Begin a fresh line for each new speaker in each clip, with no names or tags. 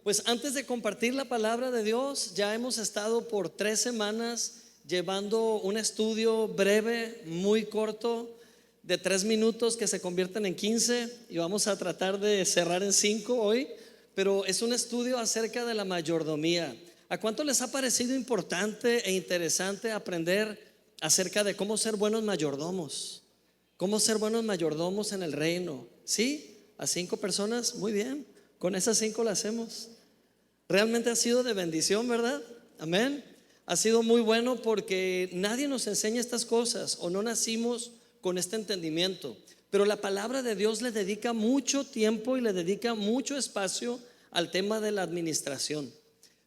Pues antes de compartir la palabra de Dios, ya hemos estado por 3 semanas llevando un estudio breve, muy corto, de 3 minutos que se convierten en 15, y vamos a tratar de cerrar en 5 hoy, pero es un estudio acerca de la mayordomía. ¿A cuánto les ha parecido importante e interesante aprender acerca de cómo ser buenos mayordomos? ¿Cómo ser buenos mayordomos en el reino? ¿Sí? ¿A 5 personas? Muy bien, con esas 5 lo hacemos. Realmente ha sido de bendición, ¿verdad? Amén. Ha sido muy bueno porque nadie nos enseña estas cosas o no nacimos con este entendimiento. Pero la palabra de Dios le dedica mucho tiempo y le dedica mucho espacio al tema de la administración.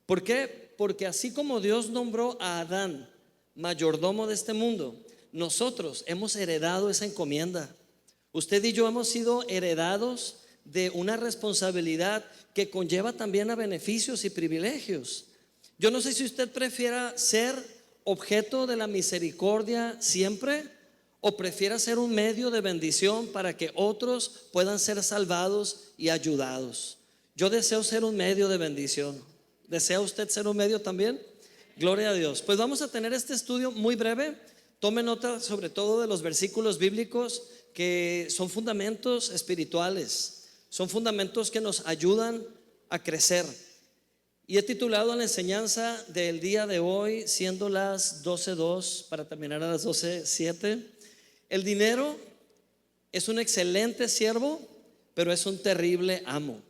¿Por qué? Porque así como Dios nombró a Adán mayordomo de este mundo, nosotros hemos heredado esa encomienda. Usted y yo hemos sido heredados de una responsabilidad que conlleva también a beneficios y privilegios. Yo no sé si usted prefiera ser objeto de la misericordia siempre o prefiera ser un medio de bendición para que otros puedan ser salvados y ayudados. Yo deseo ser un medio de bendición. ¿Desea usted ser un medio también? Gloria a Dios. Pues vamos a tener este estudio muy breve. Tome nota sobre todo de los versículos bíblicos que son fundamentos espirituales. Son fundamentos que nos ayudan a crecer. Y he titulado la enseñanza del día de hoy, siendo las 12:02 para terminar a las 12:07, el dinero es un excelente siervo, pero es un terrible amo.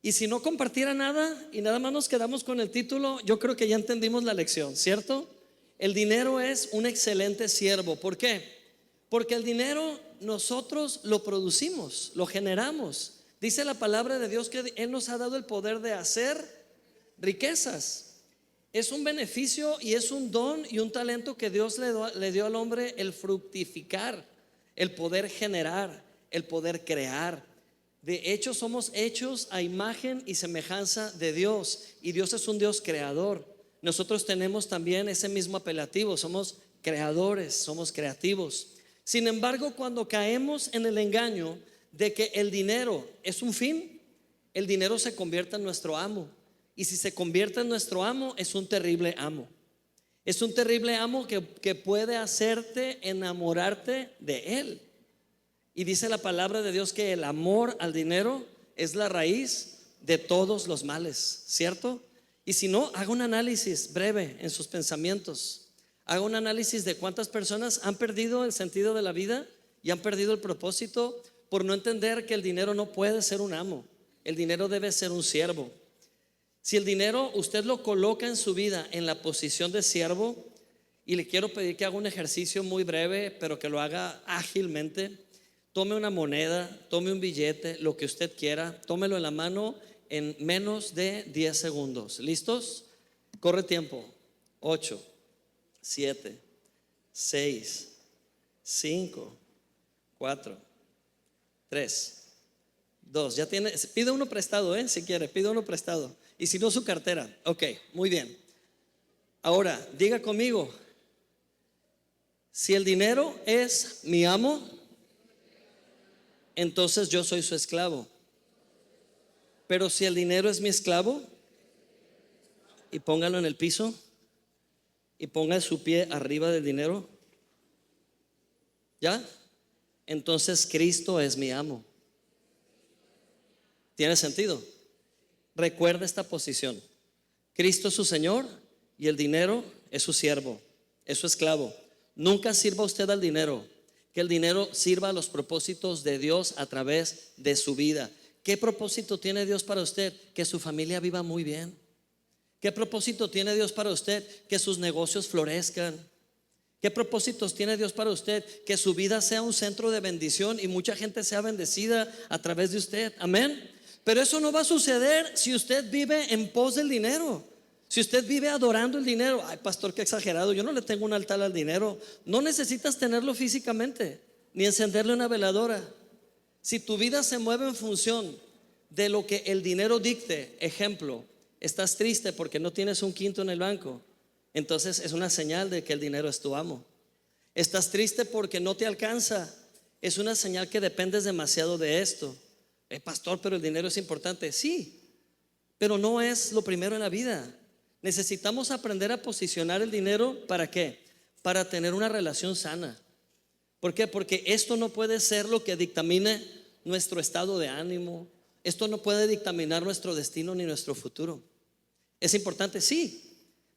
Y si no compartiera nada y nada más nos quedamos con el título, yo creo que ya entendimos la lección, ¿cierto? El dinero es un excelente siervo. ¿Por qué? Porque el dinero nosotros lo producimos, lo generamos. Dice la palabra de Dios que Él nos ha dado el poder de hacer riquezas. Es un beneficio y es un don y un talento que Dios le dio al hombre, el fructificar, el poder generar, el poder crear. De hecho, somos hechos a imagen y semejanza de Dios, y Dios es un Dios creador. Nosotros tenemos también ese mismo apelativo, somos creadores, somos creativos. Sin embargo, cuando caemos en el engaño de que el dinero es un fin, el dinero se convierte en nuestro amo. Y si se convierte en nuestro amo, es un terrible amo. Es un terrible amo que puede hacerte enamorarte de él. Y dice la palabra de Dios que el amor al dinero es la raíz de todos los males, ¿cierto? Y si no, haga un análisis breve en sus pensamientos. Haga un análisis de cuántas personas han perdido el sentido de la vida y han perdido el propósito por no entender que el dinero no puede ser un amo. El dinero debe ser un siervo. Si el dinero usted lo coloca en su vida en la posición de siervo, y le quiero pedir que haga un ejercicio muy breve, pero que lo haga ágilmente. Tome una moneda, tome un billete, lo que usted quiera, tómelo en la mano en menos de 10 segundos. ¿Listos? Corre tiempo. 8, 7, 6, 5, 4, 3, 2. Ya tiene, pide uno prestado, si quiere, pide uno prestado. Y si no, su cartera. Ok, muy bien. Ahora, diga conmigo: si el dinero es mi amo, entonces yo soy su esclavo. Pero si el dinero es mi esclavo, y póngalo en el piso y ponga su pie arriba del dinero, ¿ya? Entonces Cristo es mi amo. ¿Tiene sentido? Recuerda esta posición. Cristo es su Señor y el dinero es su siervo, es su esclavo. Nunca sirva usted al dinero. Que el dinero sirva a los propósitos de Dios a través de su vida. ¿Qué propósito tiene Dios para usted? Que su familia viva muy bien. ¿Qué propósito tiene Dios para usted? Que sus negocios florezcan. ¿Qué propósitos tiene Dios para usted? Que su vida sea un centro de bendición y mucha gente sea bendecida a través de usted. Amén. Pero eso no va a suceder si usted vive en pos del dinero. Si usted vive adorando el dinero. Ay, pastor, qué exagerado, yo no le tengo un altar al dinero. No necesitas tenerlo físicamente, ni encenderle una veladora. Si tu vida se mueve en función de lo que el dinero dicte, ejemplo, estás triste porque no tienes un quinto en el banco, entonces es una señal de que el dinero es tu amo. Estás triste porque no te alcanza, es una señal que dependes demasiado de esto. Pastor, pero el dinero es importante. Sí, pero no es lo primero en la vida. Necesitamos aprender a posicionar el dinero. ¿Para qué? Para tener una relación sana. ¿Por qué? Porque esto no puede ser lo que dictamine nuestro estado de ánimo. Esto no puede dictaminar nuestro destino ni nuestro futuro. Es importante, sí,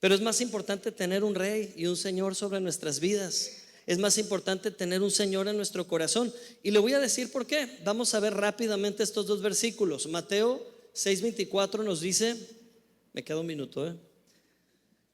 pero es más importante tener un rey y un Señor sobre nuestras vidas. Es más importante tener un Señor en nuestro corazón. Y le voy a decir por qué. Vamos a ver rápidamente estos dos versículos. Mateo 6:24 nos dice, me queda un minuto,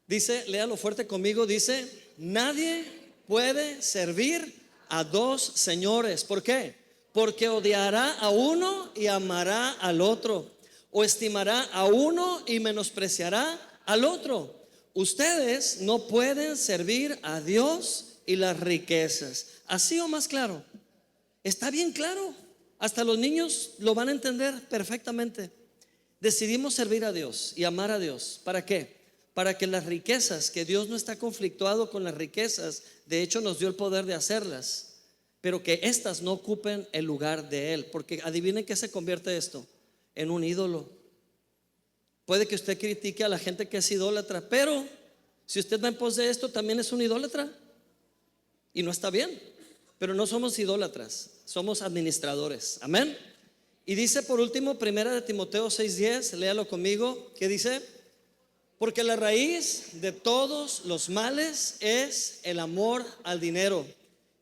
dice, léalo fuerte conmigo, dice: nadie puede servir a dos señores. ¿Por qué? Porque odiará a uno y amará al otro, o estimará a uno y menospreciará al otro. Ustedes no pueden servir a Dios y las riquezas. ¿Así o más claro? Está bien claro. Hasta los niños lo van a entender perfectamente. Decidimos servir a Dios y amar a Dios. ¿Para qué? Para que las riquezas, que Dios no está conflictuado con las riquezas, de hecho nos dio el poder de hacerlas, pero que éstas no ocupen el lugar de Él. Porque adivinen qué se convierte esto: en un ídolo. Puede que usted critique a la gente que es idólatra, pero si usted va en pos de esto, también es un idólatra. Y no está bien. Pero no somos idólatras, somos administradores. Amén. Y dice por último, primera de Timoteo 6:10, léalo conmigo, que dice: porque la raíz de todos los males es el amor al dinero,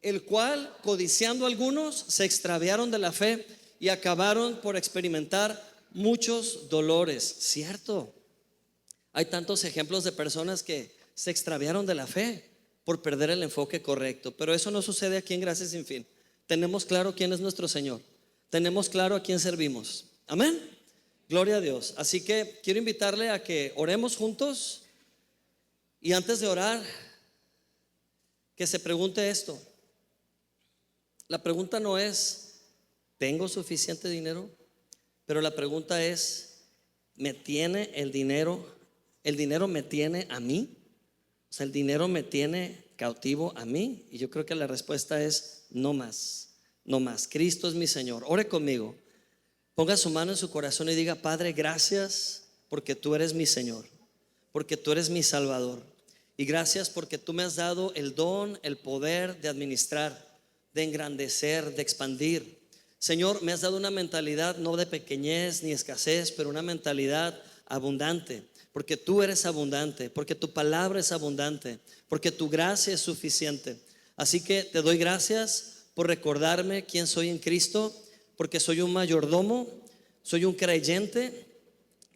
el cual, codiciando algunos, se extraviaron de la fe y acabaron por experimentar muchos dolores. Cierto, hay tantos ejemplos de personas que se extraviaron de la fe por perder el enfoque correcto. Pero eso no sucede aquí en Gracia Sin Fin. Tenemos claro quién es nuestro Señor, tenemos claro a quién servimos. Amén, gloria a Dios. Así que quiero invitarle a que oremos juntos. Y antes de orar, que se pregunte esto. La pregunta no es: ¿tengo suficiente dinero? Pero la pregunta es: ¿me tiene el dinero? ¿El dinero me tiene a mí? O sea, ¿el dinero me tiene cautivo a mí? Y yo creo que la respuesta es: no más, no más. Cristo es mi Señor. Ore conmigo. Ponga su mano en su corazón y diga: Padre, gracias porque tú eres mi Señor, porque tú eres mi Salvador. Y gracias porque tú me has dado el don, el poder de administrar, de engrandecer, de expandir. Señor, me has dado una mentalidad no de pequeñez ni escasez, pero una mentalidad abundante, porque tú eres abundante, porque tu palabra es abundante, porque tu gracia es suficiente. Así que te doy gracias por recordarme quién soy en Cristo, porque soy un mayordomo, soy un creyente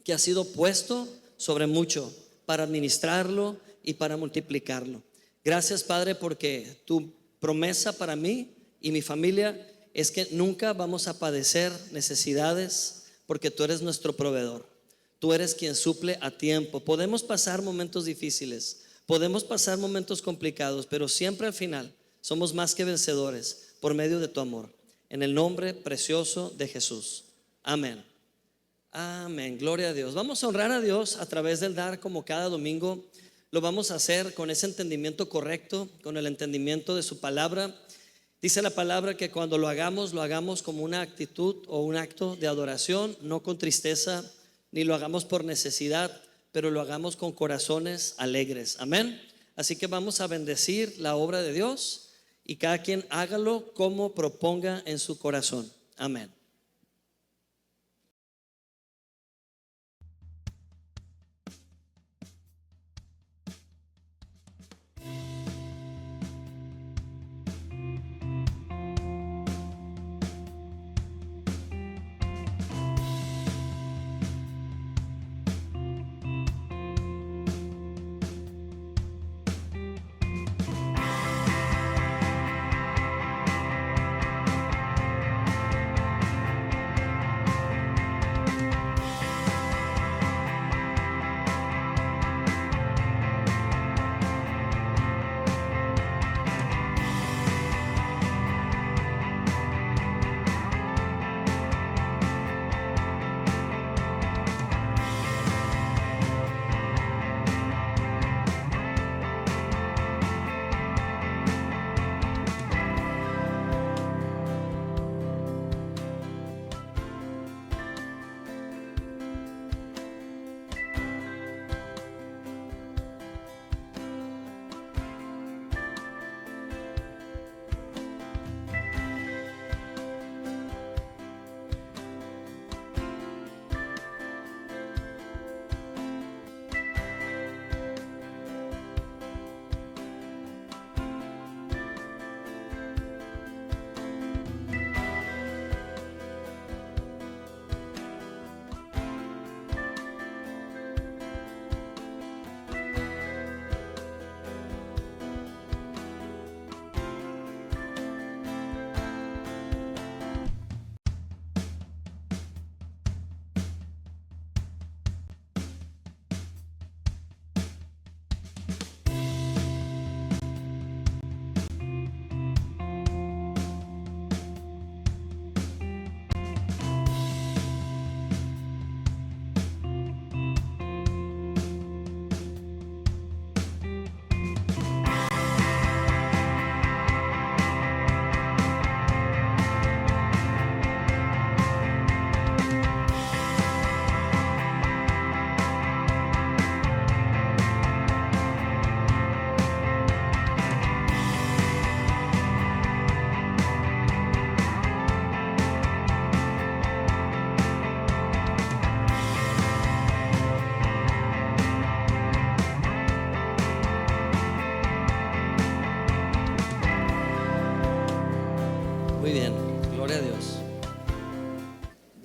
que ha sido puesto sobre mucho para administrarlo y para multiplicarlo. Gracias, Padre, porque tu promesa para mí y mi familia es que nunca vamos a padecer necesidades, porque tú eres nuestro proveedor. Tú eres quien suple a tiempo. Podemos pasar momentos difíciles, podemos pasar momentos complicados, pero siempre al final somos más que vencedores por medio de tu amor. En el nombre precioso de Jesús. Amén. Amén, gloria a Dios. Vamos a honrar a Dios a través del dar, como cada domingo. Lo vamos a hacer con ese entendimiento correcto, con el entendimiento de su palabra. Dice la palabra que cuando lo hagamos como una actitud o un acto de adoración, no con tristeza, ni lo hagamos por necesidad, pero lo hagamos con corazones alegres. Amén. Así que vamos a bendecir la obra de Dios y cada quien hágalo como proponga en su corazón. Amén.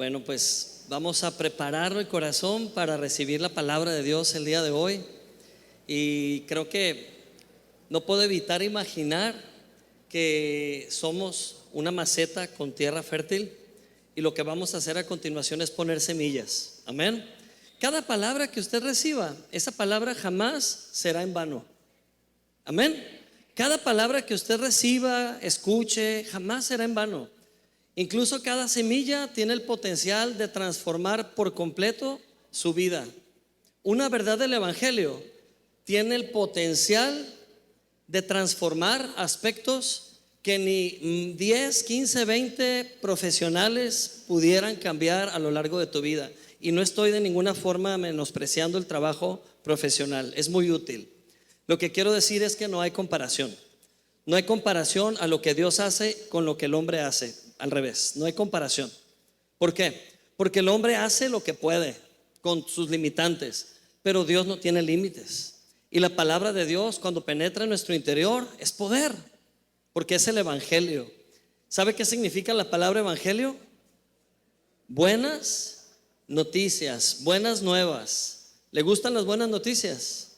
Bueno, pues vamos a preparar el corazón para recibir la palabra de Dios el día de hoy. Y creo que no puedo evitar imaginar que somos una maceta con tierra fértil y lo que vamos a hacer a continuación es poner semillas. Amén. Cada palabra que usted reciba, esa palabra jamás será en vano. Amén. Cada palabra que usted reciba, escuche, jamás será en vano. Incluso cada semilla tiene el potencial de transformar por completo su vida. Una verdad del Evangelio tiene el potencial de transformar aspectos que ni 10, 15, 20 profesionales pudieran cambiar a lo largo de tu vida. Y no estoy de ninguna forma menospreciando el trabajo profesional, es muy útil. Lo que quiero decir es que no hay comparación. No hay comparación a lo que Dios hace con lo que el hombre hace. Al revés, no hay comparación. ¿Por qué? Porque el hombre hace lo que puede con sus limitantes, pero Dios no tiene límites. Y la palabra de Dios, cuando penetra en nuestro interior, es poder, porque es el Evangelio. ¿Sabe qué significa la palabra Evangelio? Buenas noticias, buenas nuevas. ¿Le gustan las buenas noticias?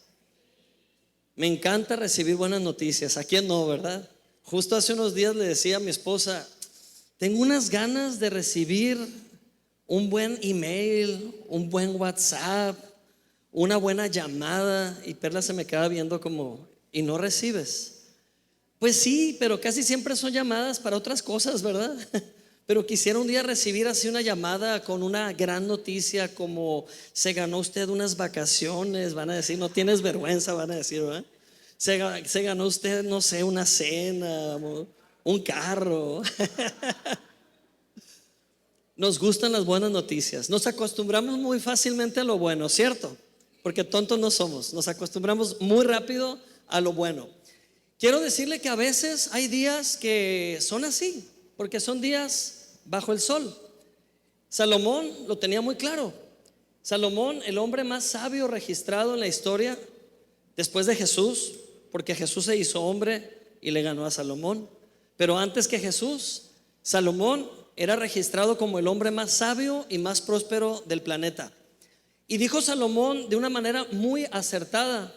Me encanta recibir buenas noticias. ¿A quién no, verdad? Justo hace unos días le decía a mi esposa: tengo unas ganas de recibir un buen email, un buen WhatsApp, una buena llamada. Y Perla se me queda viendo como: ¿y no recibes? Pues sí, pero casi siempre son llamadas para otras cosas, ¿verdad? Pero quisiera un día recibir así una llamada con una gran noticia, como: se ganó usted unas vacaciones. Van a decir, no tienes vergüenza, van a decir, ¿verdad? Se ganó usted, no sé, una cena, un carro. Nos gustan las buenas noticias. Nos acostumbramos muy fácilmente a lo bueno, ¿cierto? Porque tontos no somos. Nos acostumbramos muy rápido a lo bueno. Quiero decirle que a veces hay días que son así, porque son días bajo el sol. Salomón lo tenía muy claro. Salomón, el hombre más sabio registrado en la historia después de Jesús, porque Jesús se hizo hombre y le ganó a Salomón. Pero antes que Jesús, Salomón era registrado como el hombre más sabio y más próspero del planeta. Y dijo Salomón de una manera muy acertada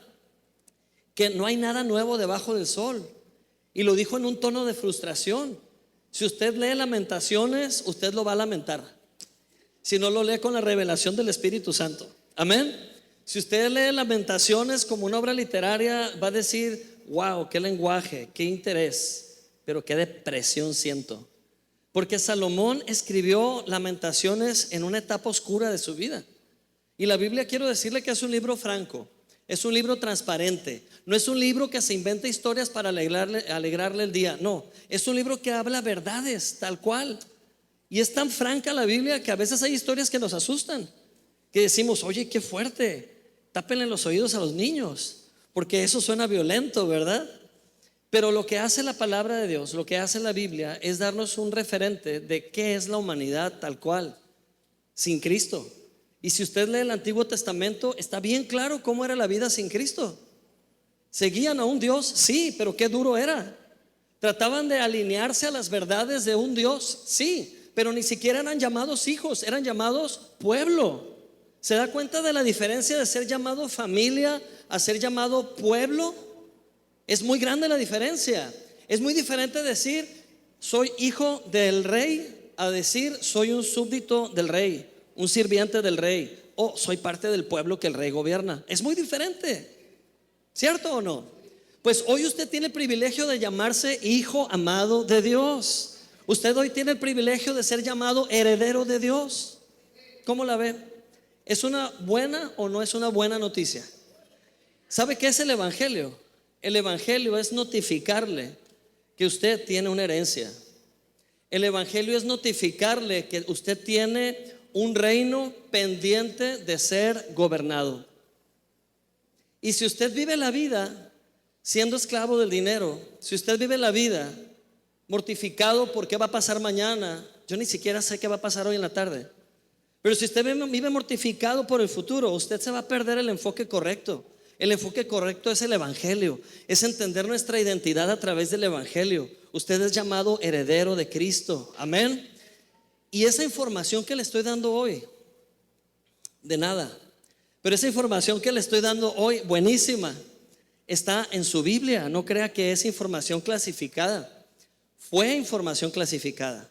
que no hay nada nuevo debajo del sol. Y lo dijo en un tono de frustración. Si usted lee Lamentaciones, usted lo va a lamentar. Si no lo lee con la revelación del Espíritu Santo. Amén. Si usted lee Lamentaciones como una obra literaria, va a decir: wow, qué lenguaje, qué interés, pero qué depresión siento. Porque Salomón escribió Lamentaciones en una etapa oscura de su vida. Y la Biblia, quiero decirle que es un libro franco, es un libro transparente. No es un libro que se inventa historias para alegrarle el día. No, es un libro que habla verdades tal cual. Y es tan franca la Biblia que a veces hay historias que nos asustan, que decimos: oye, qué fuerte, tápenle los oídos a los niños, porque eso suena violento, ¿verdad? Pero lo que hace la palabra de Dios, lo que hace la Biblia, es darnos un referente de qué es la humanidad tal cual, sin Cristo. Y si usted lee el Antiguo Testamento, está bien claro cómo era la vida sin Cristo. Seguían a un Dios, sí, pero qué duro era. Trataban de alinearse a las verdades de un Dios, sí, pero ni siquiera eran llamados hijos, eran llamados pueblo. ¿Se da cuenta de la diferencia de ser llamado familia a ser llamado pueblo? Es muy grande la diferencia. Es muy diferente decir soy hijo del rey a decir soy un súbdito del rey, un sirviente del rey, o soy parte del pueblo que el rey gobierna. Es muy diferente, ¿cierto o no? Pues hoy usted tiene el privilegio de llamarse hijo amado de Dios. Usted hoy tiene el privilegio de ser llamado heredero de Dios. ¿Cómo la ve? ¿Es una buena o no es una buena noticia? ¿Sabe qué es el Evangelio? El Evangelio es notificarle que usted tiene una herencia. El Evangelio es notificarle que usted tiene un reino pendiente de ser gobernado. Y si usted vive la vida siendo esclavo del dinero, si usted vive la vida mortificado por qué va a pasar mañana, yo ni siquiera sé qué va a pasar hoy en la tarde. Pero si usted vive mortificado por el futuro, usted se va a perder el enfoque correcto. El enfoque correcto es el Evangelio, es entender nuestra identidad a través del Evangelio. Usted es llamado heredero de Cristo, amén. Y esa información que le estoy dando hoy, de nada, pero esa información que le estoy dando hoy, buenísima, está en su Biblia. No crea que es información clasificada. Fue información clasificada.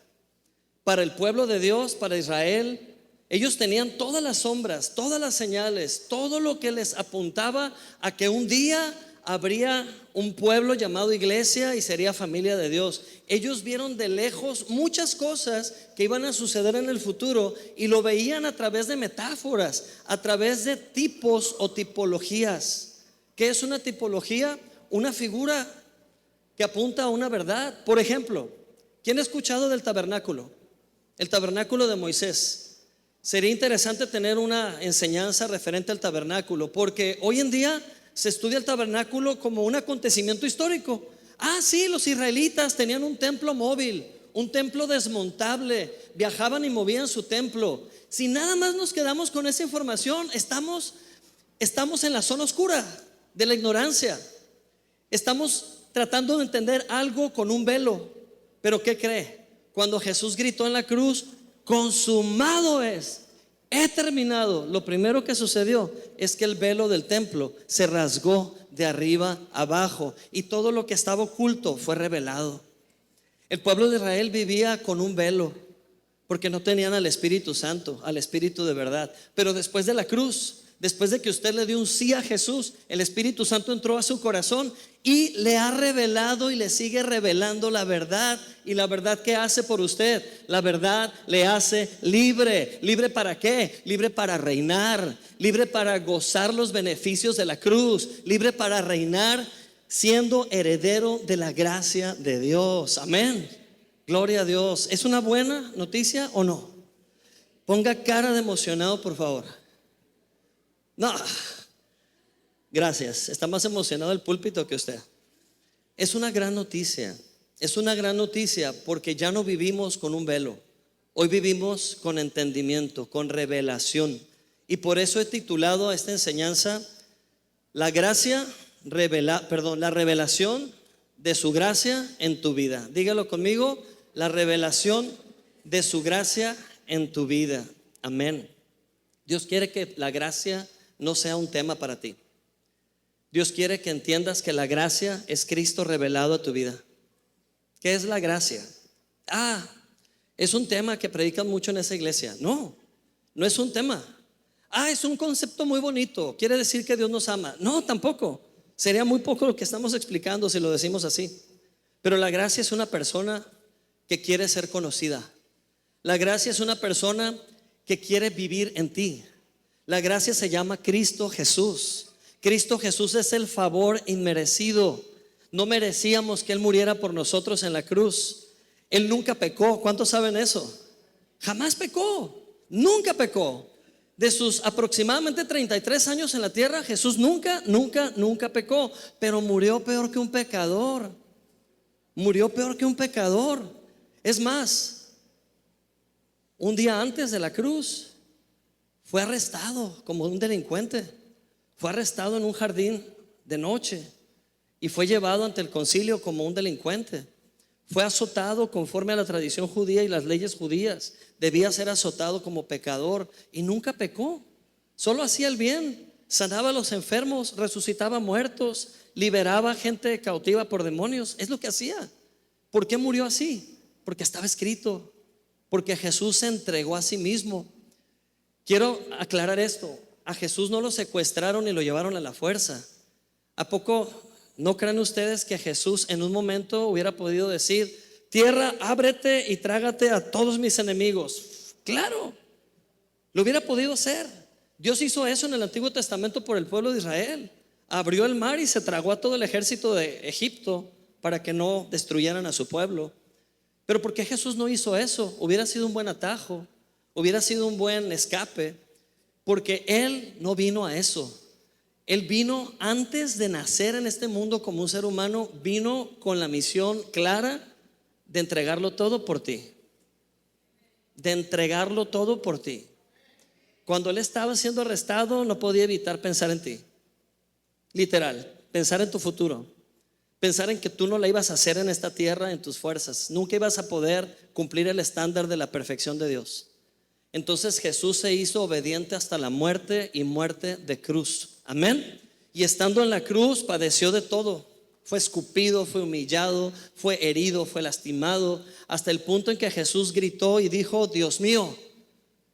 Para el pueblo de Dios, para Israel, ellos tenían todas las sombras, todas las señales, todo lo que les apuntaba a que un día habría un pueblo llamado iglesia y sería familia de Dios. Ellos vieron de lejos muchas cosas que iban a suceder en el futuro y lo veían a través de metáforas, a través de tipos o tipologías. ¿Qué es una tipología? Una figura que apunta a una verdad. Por ejemplo, ¿quién ha escuchado del tabernáculo? El tabernáculo de Moisés. Sería interesante tener una enseñanza referente al tabernáculo, porque hoy en día se estudia el tabernáculo como un acontecimiento histórico. Ah, sí, los israelitas tenían un templo móvil, un templo desmontable, viajaban y movían su templo. Si nada más nos quedamos con esa información, estamos en la zona oscura de la ignorancia. Estamos tratando de entender algo con un velo. Pero ¿qué cree? Cuando Jesús gritó en la cruz, consumado es, he terminado, lo primero que sucedió es que el velo del templo se rasgó de arriba abajo y todo lo que estaba oculto fue revelado. El pueblo de Israel vivía con un velo porque no tenían al Espíritu Santo, al Espíritu de verdad. Pero después de la cruz, después de que usted le dio un sí a Jesús, el Espíritu Santo entró a su corazón y le ha revelado y le sigue revelando la verdad. ¿Y la verdad qué hace por usted? La verdad le hace libre. ¿Libre para qué? Libre para reinar, libre para gozar los beneficios de la cruz, libre para reinar siendo heredero de la gracia de Dios. Amén. Gloria a Dios. ¿Es una buena noticia o no? Ponga cara de emocionado, por favor. No, gracias. Está más emocionado el púlpito que usted. Es una gran noticia. Es una gran noticia porque ya no vivimos con un velo. Hoy vivimos con entendimiento, con revelación. Y por eso he titulado a esta enseñanza la revelación de su gracia en tu vida. Dígalo conmigo, la revelación de su gracia en tu vida. Amén. Dios quiere que la gracia no sea un tema para ti. Dios quiere que entiendas que la gracia es Cristo revelado a tu vida. ¿Qué es la gracia? Es un tema que predican mucho en esa iglesia. No, no es un tema. Es un concepto muy bonito. Quiere decir que Dios nos ama. No, tampoco. Sería muy poco lo que estamos explicando si lo decimos así. Pero la gracia es una persona que quiere ser conocida. La gracia es una persona que quiere vivir en ti. La gracia se llama Cristo Jesús. Cristo Jesús es el favor inmerecido. No merecíamos que Él muriera por nosotros en la cruz. Él nunca pecó. ¿Cuántos saben eso? Jamás pecó. Nunca pecó. De sus aproximadamente 33 años en la tierra, Jesús nunca pecó. Pero murió peor que un pecador. Murió peor que un pecador. Es más, un día antes de la cruz fue arrestado como un delincuente. Fue arrestado en un jardín de noche y fue llevado ante el concilio como un delincuente. Fue azotado conforme a la tradición judía y las leyes judías. Debía ser azotado como pecador y nunca pecó. Solo hacía el bien, sanaba a los enfermos, resucitaba muertos, liberaba gente cautiva por demonios. Es lo que hacía. ¿Por qué murió así? Porque estaba escrito. Porque Jesús se entregó a sí mismo. Quiero aclarar esto. A Jesús no lo secuestraron y lo llevaron a la fuerza. ¿A poco no creen ustedes que Jesús en un momento hubiera podido decir: tierra, ábrete y trágate a todos mis enemigos? Claro, lo hubiera podido hacer. Dios hizo eso en el Antiguo Testamento por el pueblo de Israel. Abrió el mar y se tragó a todo el ejército de Egipto para que no destruyeran a su pueblo. Pero ¿por qué Jesús no hizo eso? Hubiera sido un buen atajo, hubiera sido un buen escape. Porque Él no vino a eso. Él vino antes de nacer en este mundo como un ser humano. Vino con la misión clara de entregarlo todo por ti. De entregarlo todo por ti. Cuando Él estaba siendo arrestado, no podía evitar pensar en ti. Literal, pensar en tu futuro, Pensar en que tú no la ibas a hacer en esta tierra en tus fuerzas. Nunca ibas a poder cumplir el estándar de la perfección de Dios. Entonces Jesús se hizo obediente hasta la muerte y muerte de cruz. Amén. Y estando en la cruz padeció de todo. Fue escupido, fue humillado, fue herido, fue lastimado, hasta el punto en que Jesús gritó y dijo: Dios mío,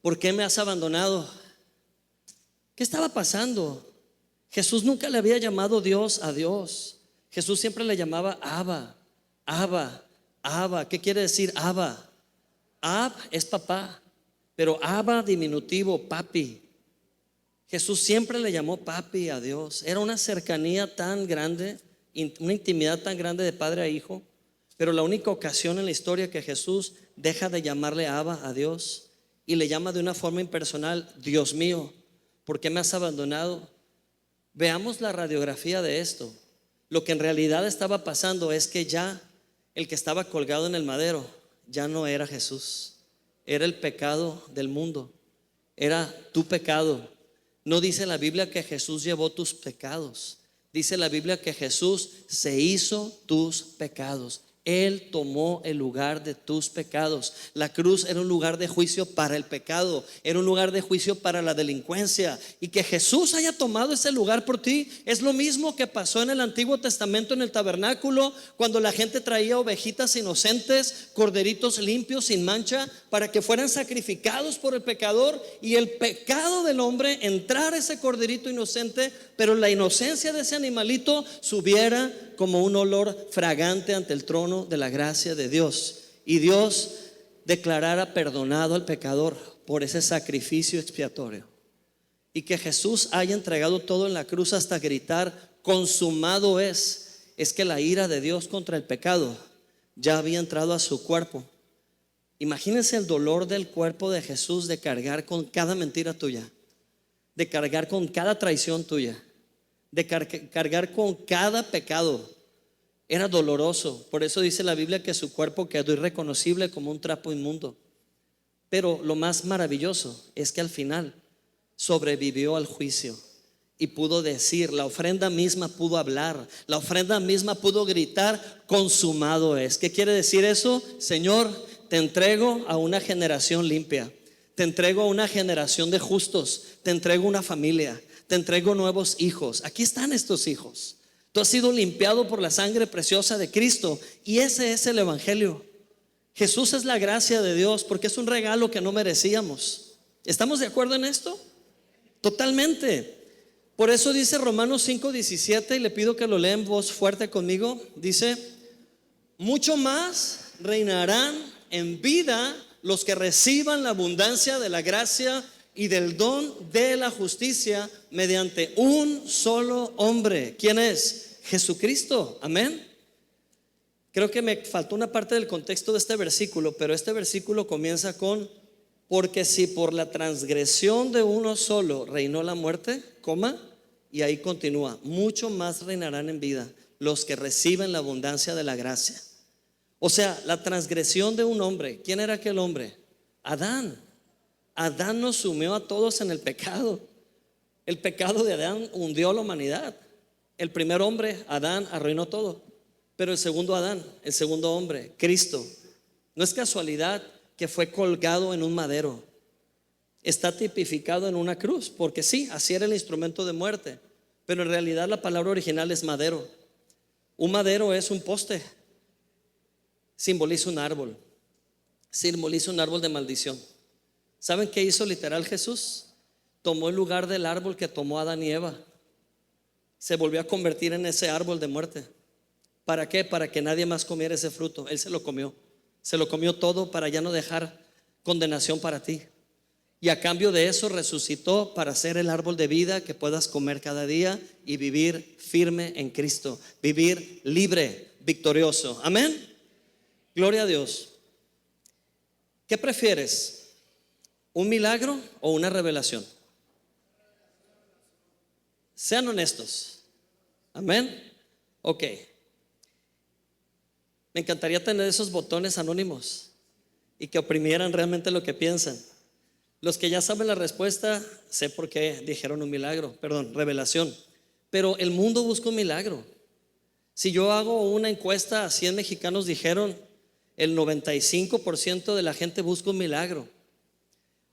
¿por qué me has abandonado? ¿Qué estaba pasando? Jesús nunca le había llamado Dios a Dios. Jesús siempre le llamaba Abba, Abba, Abba. ¿Qué quiere decir Abba? Ab es papá, pero Abba diminutivo, papi. Jesús siempre le llamó papi a Dios. Era una cercanía tan grande, una intimidad tan grande de padre a hijo. Pero la única ocasión en la historia que Jesús deja de llamarle Abba a Dios y le llama de una forma impersonal: Dios mío, ¿por qué me has abandonado? Veamos la radiografía de esto. Lo que en realidad estaba pasando es que ya el que estaba colgado en el madero ya no era Jesús. Era el pecado del mundo. Era tu pecado. No dice la Biblia que Jesús llevó tus pecados. Dice la Biblia que Jesús se hizo tus pecados. Él tomó el lugar de tus pecados. La cruz era un lugar de juicio para el pecado, era un lugar de juicio para la delincuencia. Y que Jesús haya tomado ese lugar por ti es lo mismo que pasó en el Antiguo Testamento, en el tabernáculo, cuando la gente traía ovejitas inocentes, corderitos limpios, sin mancha, para que fueran sacrificados por el pecador. Y el pecado del hombre, entrar ese corderito inocente, pero la inocencia de ese animalito subiera como un olor fragante ante el trono de la gracia de Dios, y Dios declarara perdonado al pecador por ese sacrificio expiatorio. Y que Jesús haya entregado todo en la cruz hasta gritar: consumado es que la ira de Dios contra el pecado ya había entrado a su cuerpo. Imagínense el dolor del cuerpo de Jesús de cargar con cada mentira tuya, de cargar con cada traición tuya, de cargar con cada pecado. Era doloroso. Por eso dice la Biblia que su cuerpo quedó irreconocible como un trapo inmundo. Pero lo más maravilloso es que al final sobrevivió al juicio y pudo decir, la ofrenda misma pudo hablar, la ofrenda misma pudo gritar: consumado es. ¿Qué quiere decir eso? Señor, te entrego a una generación limpia, te entrego a una generación de justos, te entrego una familia, te entrego nuevos hijos. Aquí están estos hijos. Tú has sido limpiado por la sangre preciosa de Cristo, y ese es el evangelio. Jesús es la gracia de Dios, porque es un regalo que no merecíamos. ¿Estamos de acuerdo en esto? Totalmente. Por eso dice Romanos 5:17, y le pido que lo lea en voz fuerte conmigo. Dice: mucho más reinarán en vida los que reciban la abundancia de la gracia y del don de la justicia mediante un solo hombre. ¿Quién es? Jesucristo. Amén. Creo que me faltó una parte del contexto de este versículo, pero este versículo comienza con: porque si por la transgresión de uno solo reinó la muerte, coma, y ahí continúa: mucho más reinarán en vida los que reciben la abundancia de la gracia. O sea, la transgresión de un hombre. ¿Quién era aquel hombre? Adán. Adán nos sumió a todos en el pecado. El pecado de Adán hundió a la humanidad. El primer hombre, Adán, arruinó todo. Pero el segundo Adán, el segundo hombre, Cristo, no es casualidad que fue colgado en un madero. Está tipificado en una cruz, porque sí, así era el instrumento de muerte. Pero en realidad la palabra original es madero. Un madero es un poste. Simboliza un árbol. Simboliza un árbol de maldición. ¿Saben qué hizo literal Jesús? Tomó el lugar del árbol que tomó Adán y Eva. Se volvió a convertir en ese árbol de muerte. ¿Para qué? Para que nadie más comiera ese fruto. Él se lo comió. Se lo comió todo para ya no dejar condenación para ti. Y a cambio de eso resucitó para ser el árbol de vida que puedas comer cada día y vivir firme en Cristo. Vivir libre, victorioso. Amén. Gloria a Dios. ¿Qué prefieres? ¿Un milagro o una revelación? Sean honestos. Amén. Ok. Me encantaría tener esos botones anónimos y que oprimieran realmente lo que piensan. Los que ya saben la respuesta, sé por qué dijeron un milagro, perdón, revelación. Pero el mundo busca un milagro. Si yo hago una encuesta a 100 mexicanos, dijeron, el 95% de la gente busca un milagro.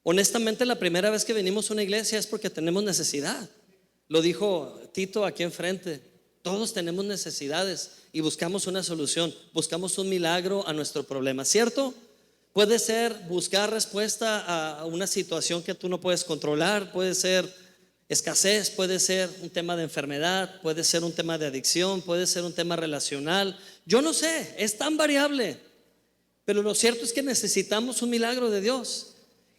Honestamente, la primera vez que venimos a una iglesia es porque tenemos necesidad. Lo dijo Tito aquí enfrente. Todos tenemos necesidades y buscamos una solución, buscamos un milagro a nuestro problema, ¿cierto? Puede ser buscar respuesta a una situación que tú no puedes controlar, puede ser escasez, puede ser un tema de enfermedad, puede ser un tema de adicción, puede ser un tema relacional. Yo no sé, es tan variable, pero lo cierto es que necesitamos un milagro de Dios.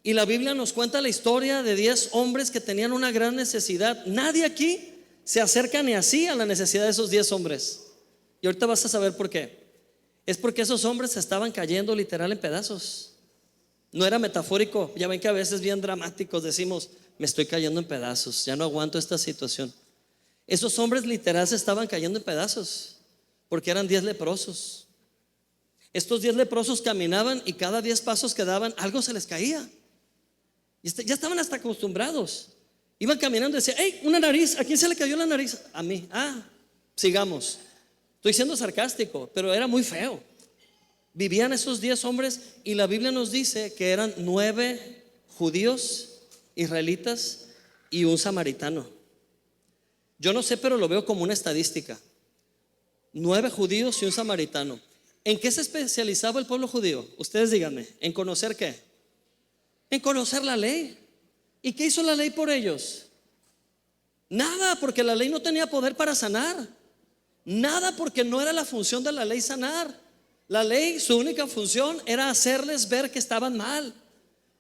Y la Biblia nos cuenta la historia de 10 hombres que tenían una gran necesidad. Nadie aquí se acerca ni así a la necesidad de esos 10 hombres. Y ahorita vas a saber por qué. Es porque esos hombres se estaban cayendo literal en pedazos. No era metafórico. Ya ven que a veces bien dramáticos decimos, me estoy cayendo en pedazos, ya no aguanto esta situación. Esos hombres literal se estaban cayendo en pedazos porque eran 10 leprosos. Estos 10 leprosos caminaban y cada 10 pasos que daban algo se les caía. Y ya estaban hasta acostumbrados. Iban caminando y decían, hey, una nariz, ¿a quién se le cayó la nariz? A mí. Sigamos. Estoy siendo sarcástico, pero era muy feo. Vivían esos 10 hombres y la Biblia nos dice que eran 9 judíos, israelitas y un samaritano. Yo no sé, pero lo veo como una estadística. 9 judíos y un samaritano. ¿En qué se especializaba el pueblo judío? Ustedes díganme, ¿en conocer qué? En conocer la ley. ¿Y qué hizo la ley por ellos? Nada, porque la ley no tenía poder para sanar. Nada, porque no era la función de la ley sanar. La ley, su única función era hacerles ver que estaban mal.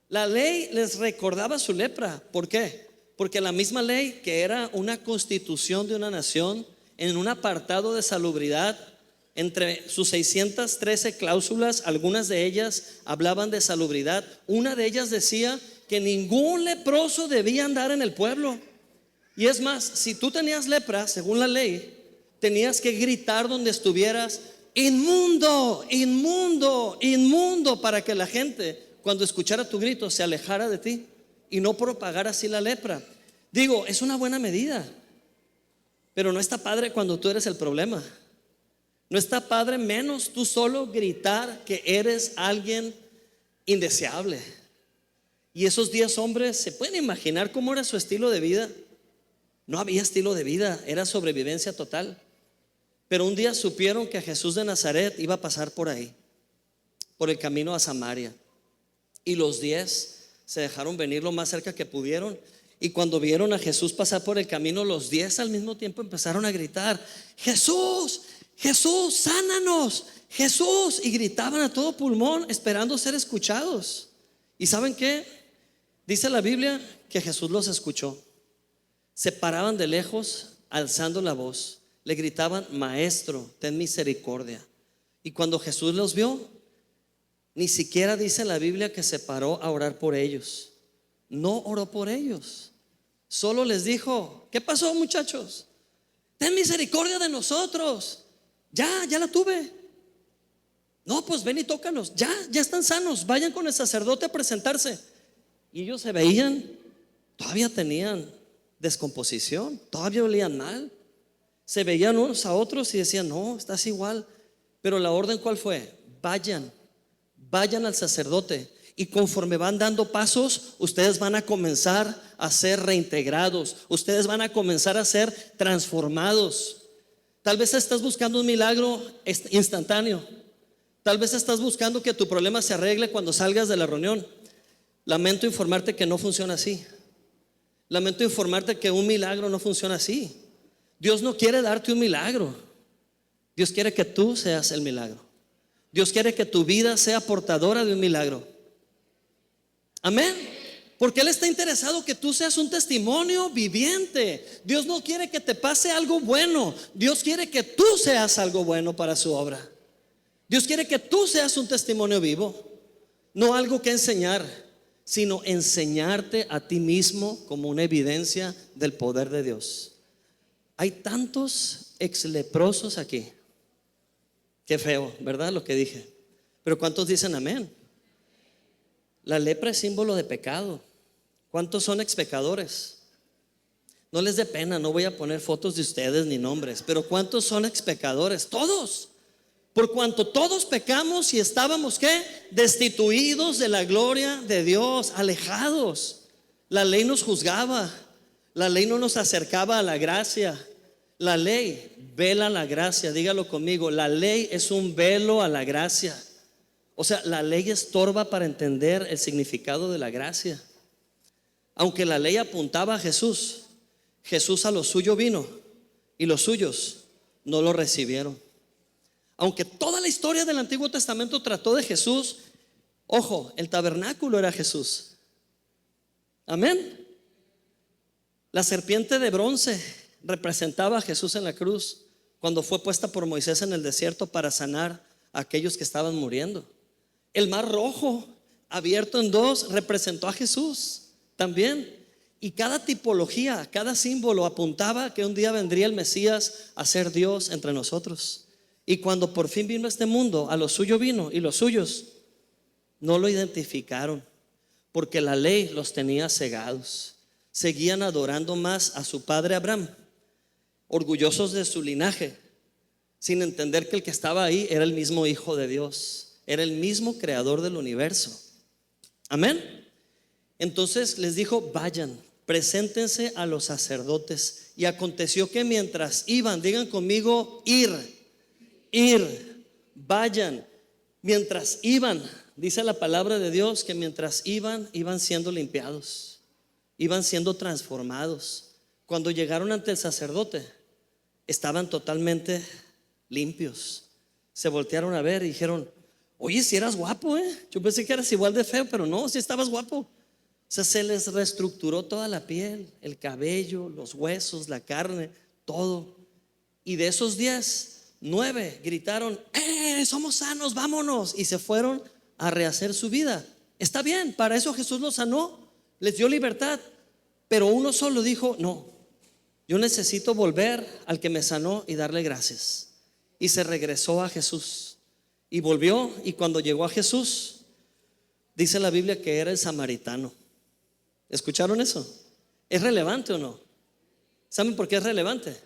La ley les recordaba su lepra. ¿Por qué? Porque la misma ley, que era una constitución de una nación, en un apartado de salubridad, entre sus 613 cláusulas, algunas de ellas hablaban de salubridad. Una de ellas decía que ningún leproso debía andar en el pueblo. Y es más, si tú tenías lepra, según la ley, tenías que gritar donde estuvieras, inmundo, inmundo, inmundo, para que la gente, cuando escuchara tu grito, se alejara de ti y no propagara así la lepra. Digo, es una buena medida, pero no está padre cuando tú eres el problema. No está padre, menos tú solo gritar que eres alguien indeseable. Y esos 10 hombres, ¿se pueden imaginar cómo era su estilo de vida? No había estilo de vida, era sobrevivencia total. Pero un día supieron que Jesús de Nazaret iba a pasar por ahí, por el camino a Samaria. Y los 10 se dejaron venir lo más cerca que pudieron. Y cuando vieron a Jesús pasar por el camino, los 10 al mismo tiempo empezaron a gritar, Jesús, Jesús, sánanos, Jesús. Y gritaban a todo pulmón esperando ser escuchados. ¿Y saben qué? Dice la Biblia que Jesús los escuchó. Se paraban de lejos alzando la voz. Le gritaban, Maestro, ten misericordia. Y cuando Jesús los vio, ni siquiera dice la Biblia que se paró a orar por ellos. No oró por ellos. Solo les dijo, ¿qué pasó, muchachos? Ten misericordia de nosotros. Ya la tuve. No, pues ven y tócanos. Ya están sanos. Vayan con el sacerdote a presentarse. Y ellos se veían, todavía tenían descomposición, todavía olían mal. Se veían unos a otros y decían, no, estás igual. Pero la orden, ¿cuál fue? Vayan al sacerdote. Y conforme van dando pasos, ustedes van a comenzar a ser reintegrados. Ustedes van a comenzar a ser transformados. Tal vez estás buscando un milagro instantáneo. Tal vez estás buscando que tu problema se arregle cuando salgas de la reunión. Lamento informarte que no funciona así. Lamento informarte que un milagro no funciona así. Dios no quiere darte un milagro. Dios quiere que tú seas el milagro. Dios quiere que tu vida sea portadora de un milagro. Amén. Porque Él está interesado que tú seas un testimonio viviente. Dios no quiere que te pase algo bueno. Dios quiere que tú seas algo bueno para su obra. Dios quiere que tú seas un testimonio vivo. No algo que enseñar, sino enseñarte a ti mismo como una evidencia del poder de Dios. Hay tantos exleprosos aquí. Qué feo, ¿verdad? Lo que dije. Pero ¿cuántos dicen amén? La lepra es símbolo de pecado. ¿Cuántos son expecadores? No les dé pena, no voy a poner fotos de ustedes ni nombres, pero ¿cuántos son ex pecadores? Todos. Por cuanto todos pecamos y estábamos ¿qué? Destituidos de la gloria de Dios, alejados. La ley nos juzgaba, la ley no nos acercaba a la gracia. La ley vela la gracia, dígalo conmigo, la ley es un velo a la gracia. O sea, la ley estorba para entender el significado de la gracia. Aunque la ley apuntaba a Jesús, Jesús a lo suyo vino y los suyos no lo recibieron. Aunque toda la historia del Antiguo Testamento trató de Jesús, ojo, el tabernáculo era Jesús. Amén. La serpiente de bronce representaba a Jesús en la cruz cuando fue puesta por Moisés en el desierto para sanar a aquellos que estaban muriendo. El mar rojo abierto en dos representó a Jesús también. Y cada tipología, cada símbolo apuntaba a que un día vendría el Mesías a ser Dios entre nosotros. Y cuando por fin vino a este mundo, a lo suyo vino y los suyos no lo identificaron, porque la ley los tenía cegados. Seguían adorando más a su padre Abraham, orgullosos de su linaje, sin entender que el que estaba ahí era el mismo Hijo de Dios, era el mismo creador del universo. Amén. Entonces les dijo: vayan, preséntense a los sacerdotes. Y aconteció que mientras iban, digan conmigo, ir, vayan. Mientras iban, dice la palabra de Dios que mientras iban siendo limpiados, iban siendo transformados. Cuando llegaron ante el sacerdote, estaban totalmente limpios. Se voltearon a ver y dijeron: oye, si eras guapo, yo pensé que eras igual de feo, pero no, si estabas guapo. O sea, se les reestructuró toda la piel, el cabello, los huesos, la carne, todo. Y de esos 10, 9 gritaron: somos sanos, vámonos. Y se fueron a rehacer su vida. Está bien, para eso Jesús los sanó, les dio libertad. Pero uno solo dijo: no, yo necesito volver al que me sanó y darle gracias. Y se regresó a Jesús y volvió. Y cuando llegó a Jesús, dice la Biblia que era el samaritano. ¿Escucharon eso? ¿Es relevante o no? ¿Saben por qué es relevante?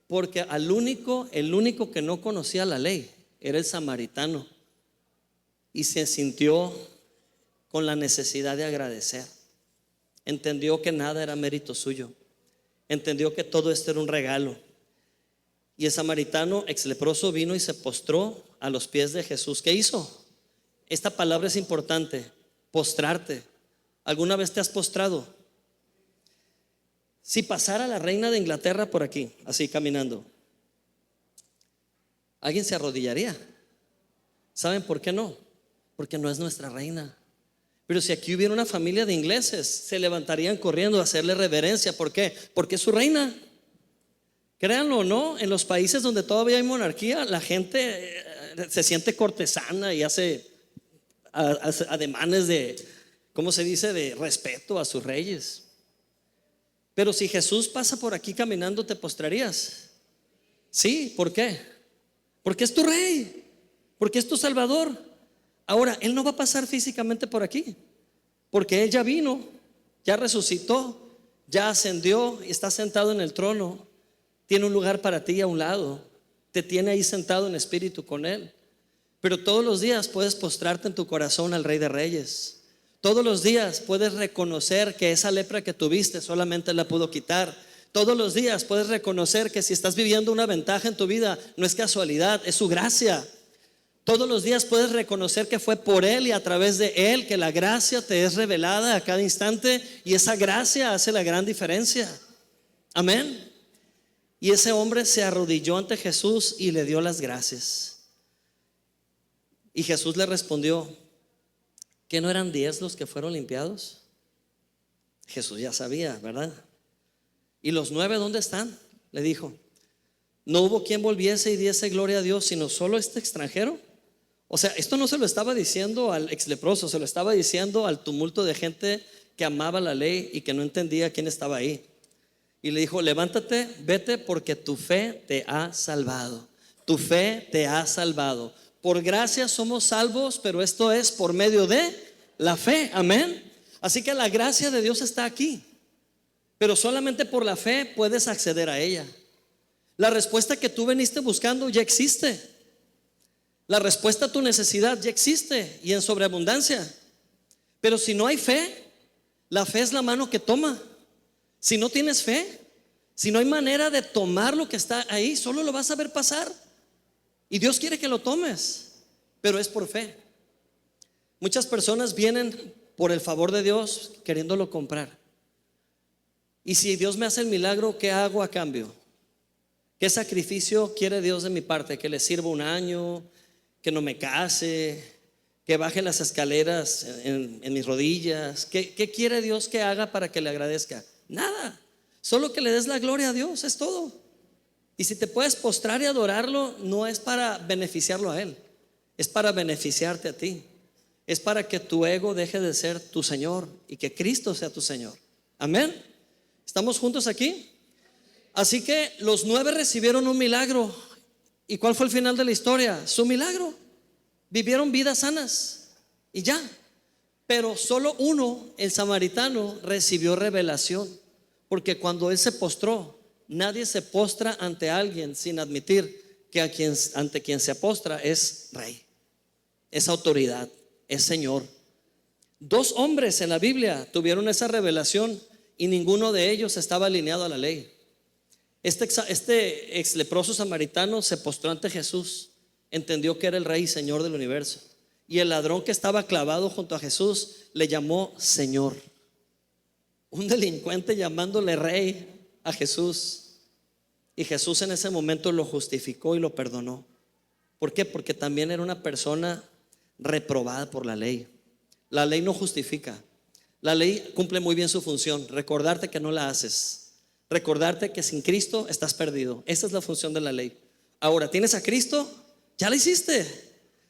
Porque el único que no conocía la ley era el samaritano, y se sintió con la necesidad de agradecer. Entendió que nada era mérito suyo, entendió que todo esto era un regalo. Y el samaritano ex leproso vino y se postró a los pies de Jesús. ¿Qué hizo? Esta palabra es importante: postrarte. ¿Alguna vez te has postrado? Si pasara la reina de Inglaterra por aquí, así caminando, ¿alguien se arrodillaría? ¿Saben por qué no? Porque no es nuestra reina. Pero si aquí hubiera una familia de ingleses, se levantarían corriendo a hacerle reverencia. ¿Por qué? Porque es su reina. Créanlo o no, en los países donde todavía hay monarquía, la gente se siente cortesana y hace ademanes de, ¿cómo se dice?, de respeto a sus reyes. Pero si Jesús pasa por aquí caminando, ¿te postrarías? Sí, ¿por qué? Porque es tu rey, porque es tu salvador. Ahora, Él no va a pasar físicamente por aquí, porque Él ya vino, ya resucitó, ya ascendió y está sentado en el trono. Tiene un lugar para ti a un lado, te tiene ahí sentado en espíritu con Él. Pero todos los días puedes postrarte en tu corazón al Rey de Reyes. Todos los días puedes reconocer que esa lepra que tuviste solamente la pudo quitar. Todos los días puedes reconocer que si estás viviendo una ventaja en tu vida, no es casualidad, es su gracia. Todos los días puedes reconocer que fue por Él y a través de Él que la gracia te es revelada a cada instante, y esa gracia hace la gran diferencia. Amén. Y ese hombre se arrodilló ante Jesús y le dio las gracias. Y Jesús le respondió: ¿que no eran 10 los que fueron limpiados? Jesús ya sabía, ¿verdad? ¿Y los 9 dónde están?, le dijo. No hubo quien volviese y diese gloria a Dios, sino solo este extranjero. O sea, esto no se lo estaba diciendo al ex leproso, se lo estaba diciendo al tumulto de gente que amaba la ley y que no entendía quién estaba ahí. Y le dijo: levántate, vete, porque tu fe te ha salvado. Tu fe te ha salvado. Por gracia somos salvos, pero esto es por medio de la fe. Amén. Así que la gracia de Dios está aquí. pero solamente por la fe puedes acceder a ella. La respuesta que tú veniste buscando ya existe. La respuesta a tu necesidad ya existe y en sobreabundancia. Pero si no hay fe, la fe es la mano que toma. Si no tienes fe, si no hay manera de tomar lo que está ahí, solo lo vas a ver pasar. Y Dios quiere que lo tomes, pero es por fe. Muchas personas vienen por el favor de Dios queriéndolo comprar. Y si Dios me hace el milagro, ¿qué hago a cambio? ¿Qué sacrificio quiere Dios de mi parte? ¿Que le sirva un año? ¿Que no me case? ¿Que baje las escaleras en mis rodillas? ¿Qué quiere Dios que haga para que le agradezca? Nada, solo que le des la gloria a Dios, es todo. Y si te puedes postrar y adorarlo, no es para beneficiarlo a Él, es para beneficiarte a ti. Es para que tu ego deje de ser tu Señor y que Cristo sea tu Señor. Amén. ¿Estamos juntos aquí? Así que los 9 recibieron un milagro. ¿Y cuál fue el final de la historia? Su milagro. Vivieron vidas sanas y ya. Pero solo uno, el samaritano, recibió revelación. Porque cuando él se postró, nadie se postra ante alguien sin admitir que ante quien se postra es rey, es autoridad, es Señor. 2 hombres en la Biblia tuvieron esa revelación y ninguno de ellos estaba alineado a la ley. Este ex leproso samaritano se postró ante Jesús, entendió que era el rey y Señor del universo. Y el ladrón que estaba clavado junto a Jesús le llamó Señor. Un delincuente llamándole rey a Jesús. Y Jesús en ese momento lo justificó y lo perdonó. ¿Por qué? Porque también era una persona reprobada por la ley. La ley no justifica. La ley cumple muy bien su función: recordarte que no la haces, recordarte que sin Cristo estás perdido. Esa es la función de la ley. Ahora, ¿tienes a Cristo? Ya la hiciste.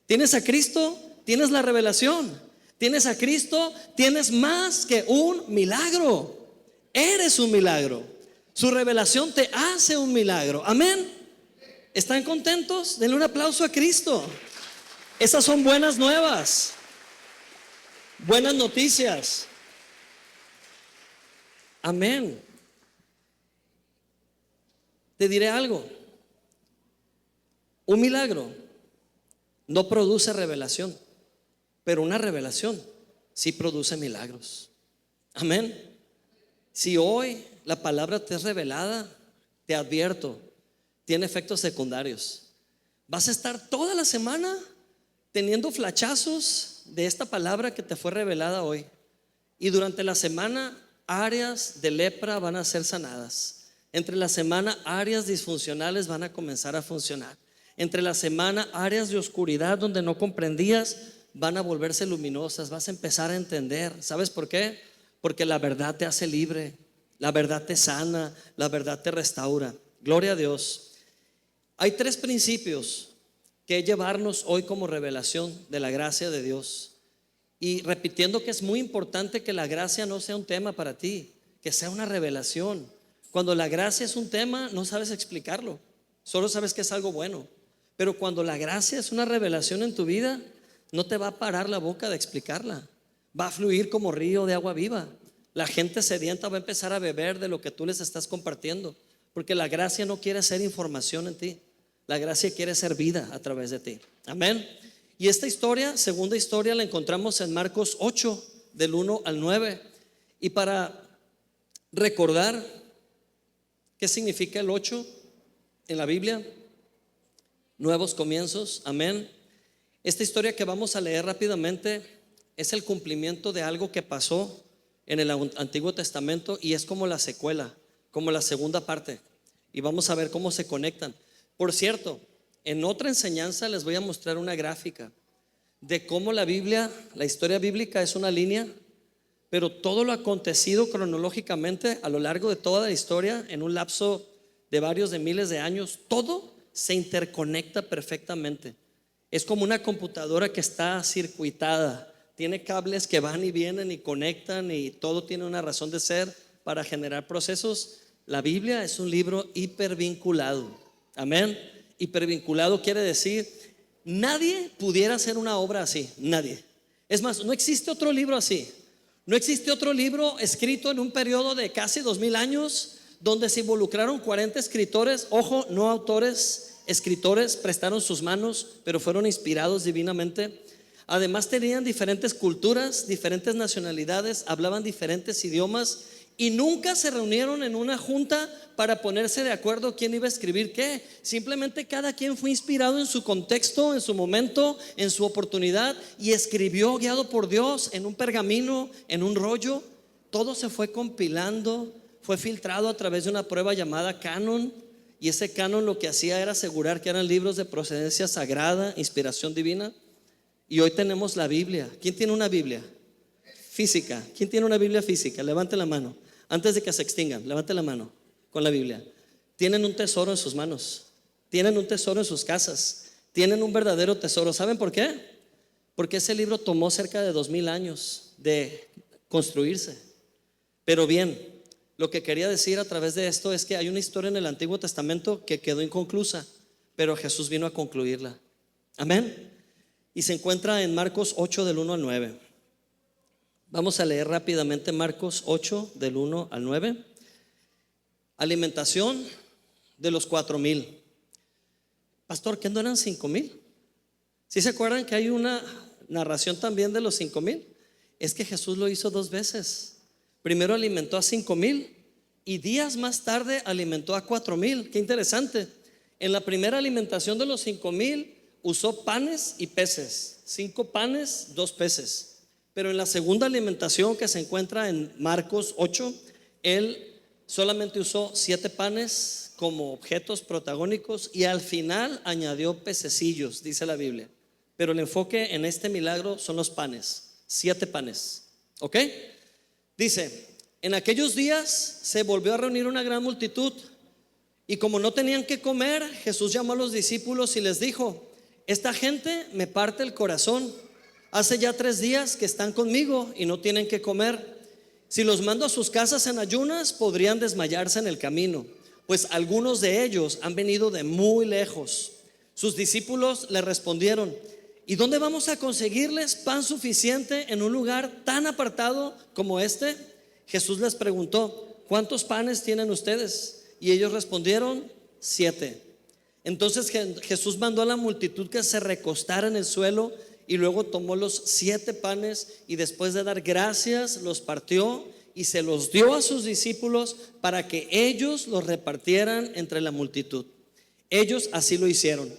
¿Tienes a Cristo? Tienes la revelación. ¿Tienes a Cristo? Tienes más que un milagro. Eres un milagro. Su revelación te hace un milagro. Amén. ¿Están contentos? Denle un aplauso a Cristo. Esas son buenas nuevas, buenas noticias. Amén. Te diré algo: un milagro no produce revelación, pero una revelación sí produce milagros. Amén. Si hoy la palabra te es revelada, te advierto, tiene efectos secundarios. Vas a estar toda la semana teniendo flachazos de esta palabra que te fue revelada hoy. Y durante la semana áreas de lepra van a ser sanadas. Entre la semana áreas disfuncionales van a comenzar a funcionar. Entre la semana áreas de oscuridad donde no comprendías van a volverse luminosas. Vas a empezar a entender. ¿Sabes por qué? Porque la verdad te hace libre, la verdad te sana, la verdad te restaura. Gloria a Dios. Hay 3 principios que llevarnos hoy como revelación de la gracia de Dios. Y repitiendo que es muy importante que la gracia no sea un tema para ti, que sea una revelación. Cuando la gracia es un tema, no sabes explicarlo, solo sabes que es algo bueno. Pero cuando la gracia es una revelación en tu vida, no te va a parar la boca de explicarla. Va a fluir como río de agua viva. La gente sedienta va a empezar a beber de lo que tú les estás compartiendo, porque la gracia no quiere ser información en ti. La gracia quiere ser vida a través de ti. Amén. Y esta historia, segunda historia, la encontramos en Marcos 8, del 1 al 9. Y para recordar qué significa el 8 en la Biblia, nuevos comienzos. Amén. Esta historia que vamos a leer rápidamente es el cumplimiento de algo que pasó en el Antiguo Testamento y es como la secuela, como la segunda parte. Y vamos a ver cómo se conectan. Por cierto, en otra enseñanza les voy a mostrar una gráfica de cómo la Biblia, la historia bíblica es una línea, pero todo lo acontecido cronológicamente a lo largo de toda la historia, en un lapso de varios de miles de años, todo se interconecta perfectamente. Es como una computadora que está circuitada, tiene cables que van y vienen y conectan, y todo tiene una razón de ser para generar procesos. La Biblia es un libro hipervinculado. Amén. Hipervinculado quiere decir nadie pudiera hacer una obra así, nadie. Es más, no existe otro libro así. No existe otro libro escrito en un periodo de casi 2000 años donde se involucraron 40 escritores, ojo, no autores, escritores prestaron sus manos, pero fueron inspirados divinamente. Además tenían diferentes culturas, diferentes nacionalidades, hablaban diferentes idiomas y nunca se reunieron en una junta para ponerse de acuerdo quién iba a escribir qué. Simplemente cada quien fue inspirado en su contexto, en su momento, en su oportunidad, y escribió guiado por Dios en un pergamino, en un rollo. Todo se fue compilando, fue filtrado a través de una prueba llamada canon, y ese canon lo que hacía era asegurar que eran libros de procedencia sagrada, inspiración divina. Y hoy tenemos la Biblia. ¿Quién tiene una Biblia física? ¿Quién tiene una Biblia física? Levante la mano. Antes de que se extingan, levante la mano con la Biblia. Tienen un tesoro en sus manos, tienen un tesoro en sus casas, tienen un verdadero tesoro. ¿Saben por qué? Porque ese libro tomó cerca de 2000 años de construirse. Pero bien, lo que quería decir a través de esto es que hay una historia en el Antiguo Testamento que quedó inconclusa, pero Jesús vino a concluirla. Amén. Y se encuentra en Marcos 8 del 1 al 9. Vamos a leer rápidamente Marcos 8 del 1 al 9. Alimentación de los 4000. Pastor, ¿qué no eran 5000? ¿Sí se acuerdan que hay una narración también de los 5000? Es que Jesús lo hizo 2 veces. Primero alimentó a 5000 y días más tarde alimentó a 4000. Qué interesante. En la primera alimentación de los 5000 usó panes y peces. 5 panes, 2 peces. Pero en la segunda alimentación que se encuentra en Marcos 8, él solamente usó 7 panes como objetos protagónicos y al final añadió pececillos, dice la Biblia. Pero el enfoque en este milagro son los panes, 7 panes. ¿Ok? Dice, en aquellos días se volvió a reunir una gran multitud y como no tenían que comer, Jesús llamó a los discípulos y les dijo: esta gente me parte el corazón. Hace ya 3 días que están conmigo y no tienen que comer. Si los mando a sus casas en ayunas, podrían desmayarse en el camino, pues algunos de ellos han venido de muy lejos. Sus discípulos le respondieron: ¿y dónde vamos a conseguirles pan suficiente en un lugar tan apartado como este? Jesús les preguntó: ¿cuántos panes tienen ustedes? Y ellos respondieron: 7. Entonces Jesús mandó a la multitud que se recostara en el suelo y luego tomó los 7 panes y después de dar gracias los partió y se los dio a sus discípulos para que ellos los repartieran entre la multitud. Ellos así lo hicieron.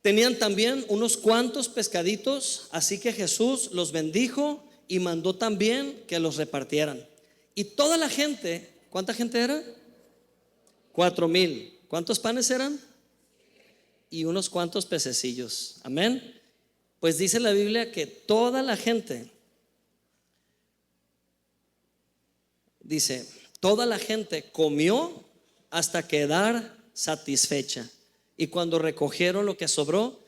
Tenían también unos cuantos pescaditos, así que Jesús los bendijo y mandó también que los repartieran. Y toda la gente, ¿cuánta gente era? 4000. ¿Cuántos panes eran? Y unos cuantos pececillos. Amén. Pues dice la Biblia que toda la gente, dice, toda la gente comió hasta quedar satisfecha. Y cuando recogieron lo que sobró,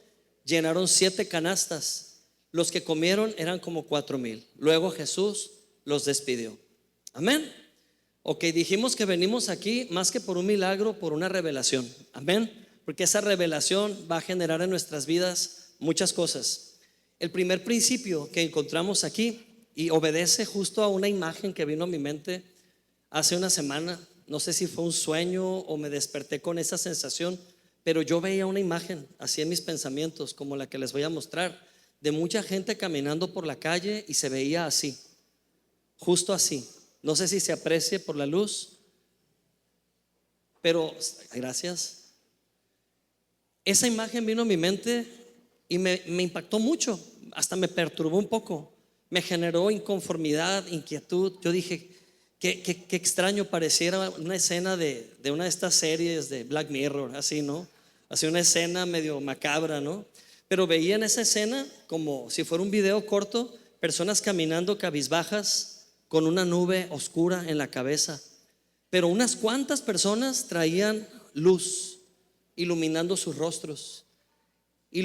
llenaron 7 canastas. Los que comieron eran como 4000. Luego Jesús los despidió. Amén. Ok, dijimos que venimos aquí más que por un milagro, por una revelación. Amén. Porque esa revelación va a generar en nuestras vidas muchas cosas. El primer principio que encontramos aquí, y obedece justo a una imagen que vino a mi mente hace una semana. No sé si fue un sueño o me desperté con esa sensación, pero yo veía una imagen así en mis pensamientos, como la que les voy a mostrar, de mucha gente caminando por la calle y se veía así, justo así. No sé si se aprecie por la luz, pero gracias. Esa imagen vino a mi mente y me impactó mucho, hasta me perturbó un poco, me generó inconformidad, inquietud. Yo dije, qué extraño, pareciera una escena de una de estas series de Black Mirror, así, ¿no? Así una escena medio macabra, ¿no? Pero veía en esa escena como si fuera un video corto, personas caminando cabizbajas con una nube oscura en la cabeza, pero unas cuantas personas traían luz iluminando sus rostros. Y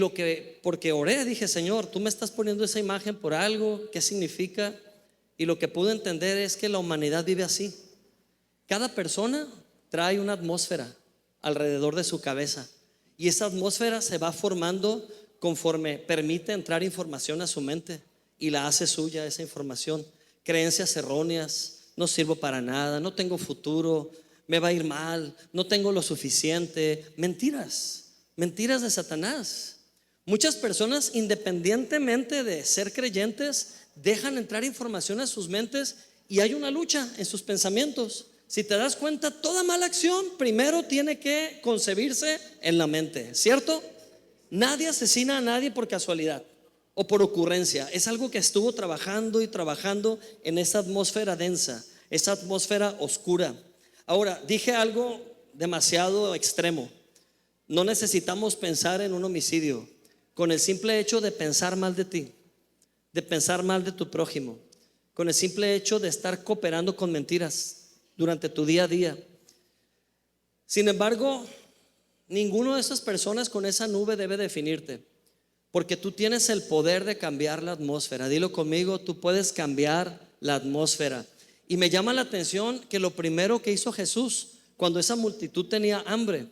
porque oré, dije: Señor, tú me estás poniendo esa imagen por algo, ¿qué significa? Y lo que pude entender es que la humanidad vive así. Cada persona trae una atmósfera alrededor de su cabeza, y esa atmósfera se va formando conforme permite entrar información a su mente y la hace suya esa información. creencias erróneas, no sirvo para nada, no tengo futuro, me va a ir mal, no tengo lo suficiente. Mentiras, mentiras de Satanás. Muchas personas, independientemente de ser creyentes, dejan entrar información a sus mentes y hay una lucha en sus pensamientos. Si te das cuenta, toda mala acción primero tiene que concebirse en la mente, ¿cierto? Nadie asesina a nadie por casualidad o por ocurrencia. Es algo que estuvo trabajando y trabajando en esa atmósfera densa, esa atmósfera oscura. Ahora, dije algo demasiado extremo. No necesitamos pensar en un homicidio. Con el simple hecho de pensar mal de ti, de pensar mal de tu prójimo, con el simple hecho de estar cooperando con mentiras durante tu día a día. Sin embargo, ninguno de esas personas con esa nube debe definirte, porque tú tienes el poder de cambiar la atmósfera. Dilo conmigo, tú puedes cambiar la atmósfera. Y me llama la atención que lo primero que hizo Jesús cuando esa multitud tenía hambre,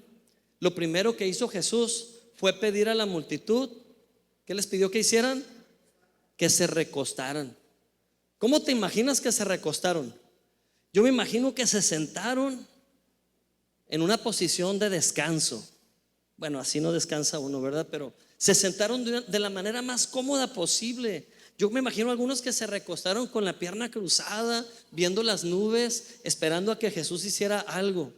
lo primero que hizo Jesús fue pedir a la multitud, ¿qué les pidió que hicieran? Que se recostaran. ¿Cómo te imaginas que se recostaron? Yo me imagino que se sentaron en una posición de descanso. Bueno, así no descansa uno, ¿verdad? Pero se sentaron de la manera más cómoda posible. Yo me imagino algunos que se recostaron con la pierna cruzada, viendo las nubes, esperando a que Jesús hiciera algo.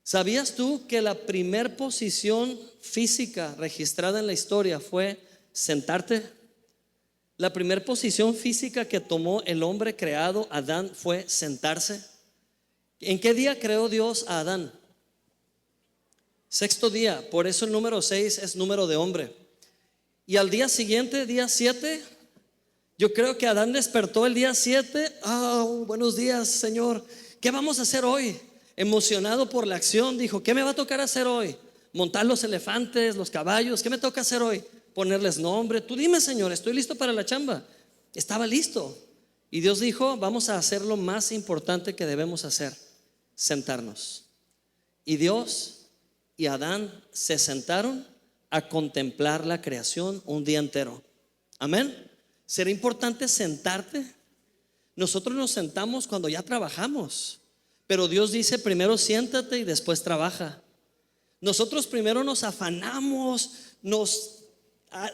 ¿Sabías tú que la primer posición física registrada en la historia fue sentarte? La primer posición física que tomó el hombre creado, Adán, fue sentarse. ¿En qué día creó Dios a Adán? Sexto día, por eso el número 6 es número de hombre. Y al día siguiente, día 7, yo creo que Adán despertó el día 7. Buenos días, Señor, ¿qué vamos a hacer hoy? Emocionado por la acción, dijo, ¿qué me va a tocar hacer hoy? Montar los elefantes, los caballos, ¿qué me toca hacer hoy? Ponerles nombre. Tú dime, Señor, estoy listo para la chamba. Estaba listo. Y Dios dijo, vamos a hacer lo más importante que debemos hacer, sentarnos. Y Dios y Adán se sentaron a contemplar la creación un día entero. Amén. ¿Será importante sentarte? Nosotros nos sentamos cuando ya trabajamos, pero Dios dice primero siéntate y después trabaja. Nosotros primero nos afanamos, nos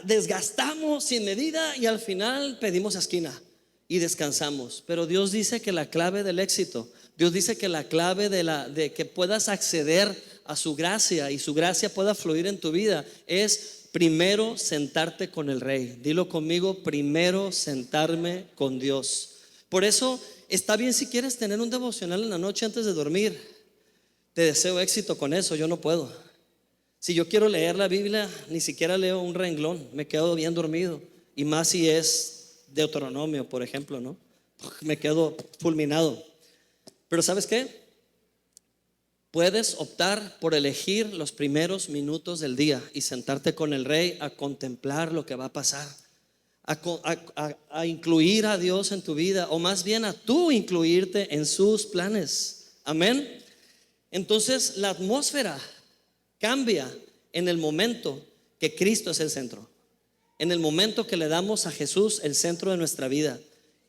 desgastamos sin medida y al final pedimos esquina y descansamos. Pero Dios dice que la clave del éxito, Dios dice que la clave de que puedas acceder a su gracia y su gracia pueda fluir en tu vida es primero sentarte con el Rey. Dilo conmigo, primero sentarme con Dios. Por eso está bien si quieres tener un devocional en la noche antes de dormir. Te deseo éxito con eso, yo no puedo. Si yo quiero leer la Biblia, ni siquiera leo un renglón, me quedo bien dormido. Y más si es Deuteronomio, por ejemplo, ¿no? Me quedo fulminado. Pero ¿sabes qué? Puedes optar por elegir los primeros minutos del día y sentarte con el Rey a contemplar lo que va a pasar, a incluir a Dios en tu vida, o más bien a tú incluirte en sus planes. Amén. Entonces la atmósfera cambia en el momento que Cristo es el centro, en el momento que le damos a Jesús el centro de nuestra vida,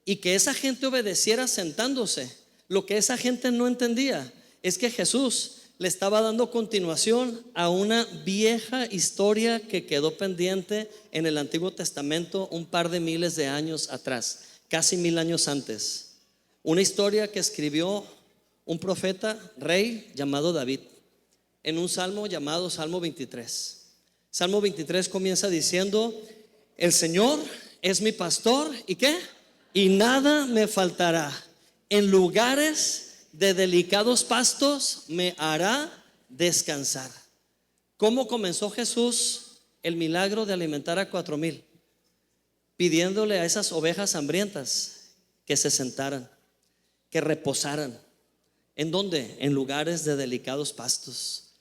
y que esa gente obedeciera sentándose. Lo que esa gente no entendía es que Jesús le estaba dando continuación a una vieja historia que quedó pendiente en el Antiguo Testamento un par de miles de años atrás, casi 1000 años antes. Una historia que escribió un profeta rey llamado David en un salmo llamado Salmo 23. Salmo 23 comienza diciendo: el Señor es mi pastor, ¿y qué? Y nada me faltará. En lugares de delicados pastos me hará descansar. ¿Cómo comenzó Jesús el milagro de alimentar a 4000? Pidiéndole a esas ovejas hambrientas que se sentaran, que reposaran. ¿En dónde? En lugares de delicados pastos.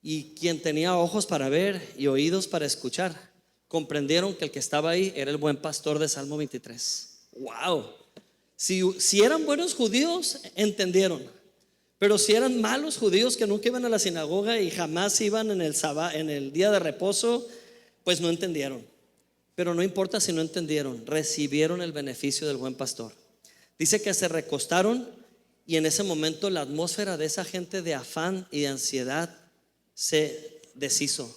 Y quien tenía ojos para ver y oídos para escuchar, comprendieron que el que estaba ahí era el buen pastor de Salmo 23. ¡Wow! Si eran buenos judíos, entendieron. Pero si eran malos judíos que nunca iban a la sinagoga y jamás iban en el día de reposo, pues no entendieron. Pero no importa si no entendieron, recibieron el beneficio del buen pastor. Dice que se recostaron y en ese momento la atmósfera de esa gente de afán y de ansiedad se deshizo.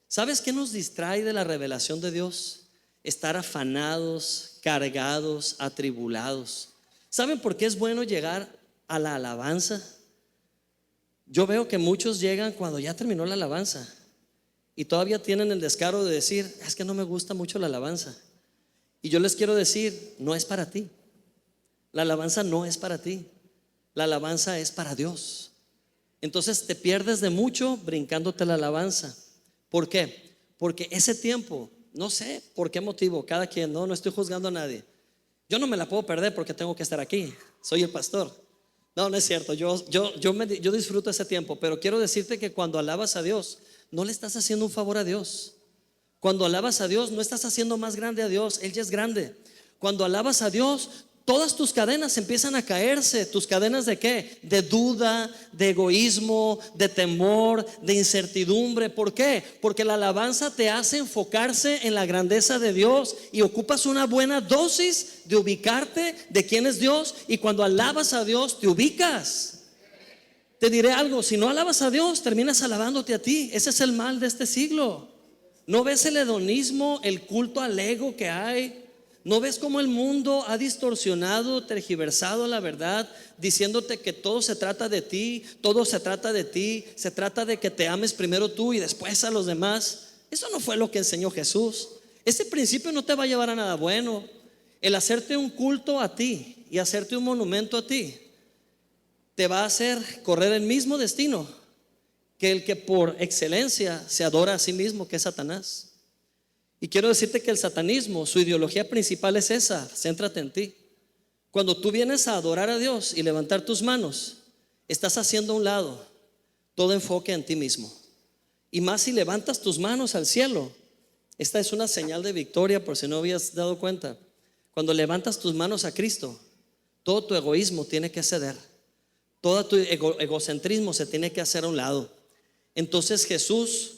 ¿Sabes qué nos distrae de la revelación de Dios? Estar afanados, cargados, atribulados. ¿Saben por qué es bueno llegar a la alabanza? Yo veo que muchos llegan cuando ya terminó la alabanza y todavía tienen el descaro de decir: es que no me gusta mucho la alabanza. Y yo les quiero decir: no es para ti. La alabanza no es para ti. La alabanza es para Dios. Entonces te pierdes de mucho brincándote la alabanza. ¿Por qué? Porque ese tiempo, no sé por qué motivo, cada quien, no estoy juzgando a nadie. Yo no me la puedo perder porque tengo que estar aquí. Soy el pastor. No es cierto. Yo disfruto ese tiempo, pero quiero decirte que cuando alabas a Dios, no le estás haciendo un favor a Dios. Cuando alabas a Dios, no estás haciendo más grande a Dios. Él ya es grande. Cuando alabas a Dios, todas tus cadenas empiezan a caerse. ¿Tus cadenas de qué? De duda, de egoísmo, de temor, de incertidumbre. ¿Por qué? Porque la alabanza te hace enfocarse en la grandeza de Dios y ocupas una buena dosis de ubicarte de quién es Dios. Y cuando alabas a Dios, te ubicas. Te diré algo: si no alabas a Dios, terminas alabándote a ti. Ese es el mal de este siglo. ¿No ves el hedonismo, el culto al ego que hay? ¿No ves cómo el mundo ha distorsionado, tergiversado la verdad, diciéndote que todo se trata de ti, todo se trata de ti, se trata de que te ames primero tú y después a los demás? Eso no fue lo que enseñó Jesús. Ese principio no te va a llevar a nada bueno. El hacerte un culto a ti y hacerte un monumento a ti te va a hacer correr el mismo destino que el que por excelencia se adora a sí mismo, que es Satanás. Y quiero decirte que el satanismo, su ideología principal es esa: céntrate en ti. Cuando tú vienes a adorar a Dios y levantar tus manos, estás haciendo a un lado todo enfoque en ti mismo. Y más si levantas tus manos al cielo. Esta es una señal de victoria, por si no habías dado cuenta. Cuando levantas tus manos a Cristo, todo tu egoísmo tiene que ceder. Todo tu egocentrismo se tiene que hacer a un lado. Entonces Jesús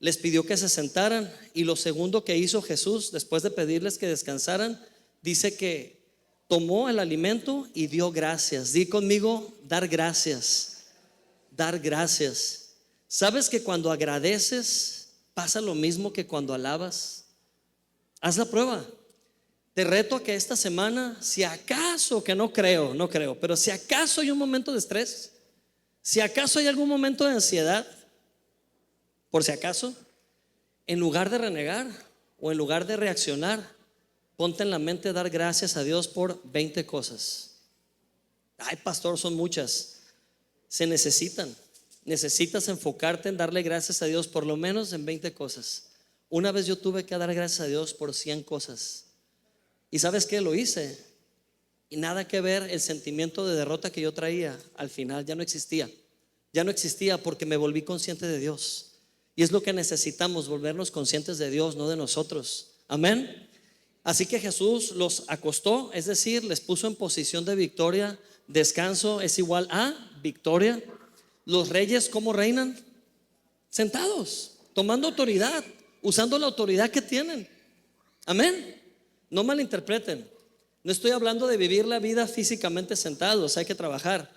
les pidió que se sentaran, y lo segundo que hizo Jesús después de pedirles que descansaran, dice que tomó el alimento y dio gracias. Di conmigo: dar gracias. Dar gracias. ¿Sabes que cuando agradeces pasa lo mismo que cuando alabas? Haz la prueba. Te reto a que esta semana, si acaso, que no creo, pero si acaso hay un momento de estrés, si acaso hay algún momento de ansiedad, por si acaso, en lugar de renegar o en lugar de reaccionar, ponte en la mente dar gracias a Dios por 20 cosas. Ay, pastor, son muchas. Se necesitan. Necesitas enfocarte en darle gracias a Dios por lo menos en 20 cosas. Una vez yo tuve que dar gracias a Dios por 100 cosas. ¿Y sabes qué? Lo hice. Y nada que ver, el sentimiento de derrota que yo traía al final ya no existía. Ya no existía porque me volví consciente de Dios. Y es lo que necesitamos, volvernos conscientes de Dios, no de nosotros. Amén. Así que Jesús los acostó, es decir, les puso en posición de victoria. Descanso es igual a victoria. Los reyes, ¿cómo reinan? Sentados, tomando autoridad, usando la autoridad que tienen. Amén. No malinterpreten. No estoy hablando de vivir la vida físicamente sentados, hay que trabajar,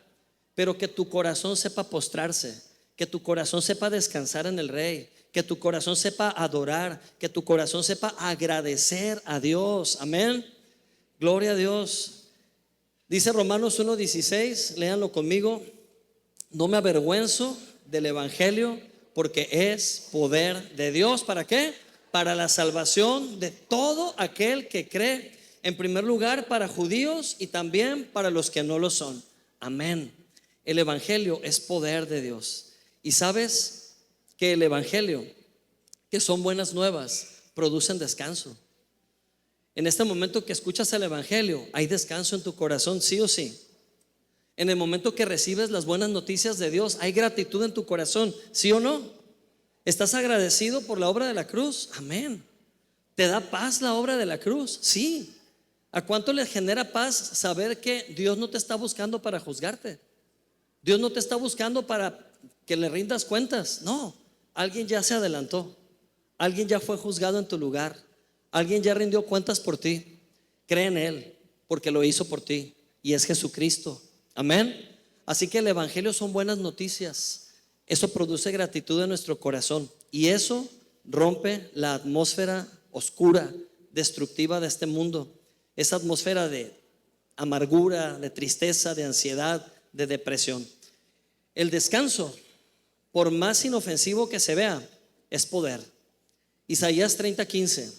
pero que tu corazón sepa postrarse, que tu corazón sepa descansar en el Rey, que tu corazón sepa adorar, que tu corazón sepa agradecer a Dios. Amén. Gloria a Dios. Dice Romanos 1:16, léanlo conmigo: no me avergüenzo del evangelio, porque es poder de Dios. ¿Para qué? Para la salvación de todo aquel que cree. En primer lugar, para judíos y también para los que no lo son. Amén. El evangelio es poder de Dios. Y sabes que el evangelio, que son buenas nuevas, producen descanso. En este momento que escuchas el evangelio, hay descanso en tu corazón, sí o sí. En el momento que recibes las buenas noticias de Dios, hay gratitud en tu corazón, sí o no. ¿Estás agradecido por la obra de la cruz? Amén. ¿Te da paz la obra de la cruz? Sí. ¿A cuánto le genera paz saber que Dios no te está buscando para juzgarte? Dios no te está buscando para que le rindas cuentas. No, alguien ya se adelantó. Alguien ya fue juzgado en tu lugar. Alguien ya rindió cuentas por ti. Cree en Él. porque lo hizo por ti y es Jesucristo. Amén. Así que el evangelio son buenas noticias. Eso produce gratitud en nuestro corazón y eso rompe la atmósfera oscura, destructiva de este mundo. Esa atmósfera de amargura, de tristeza, de ansiedad, de depresión. El descanso, por más inofensivo que se vea, es poder. Isaías 30:15,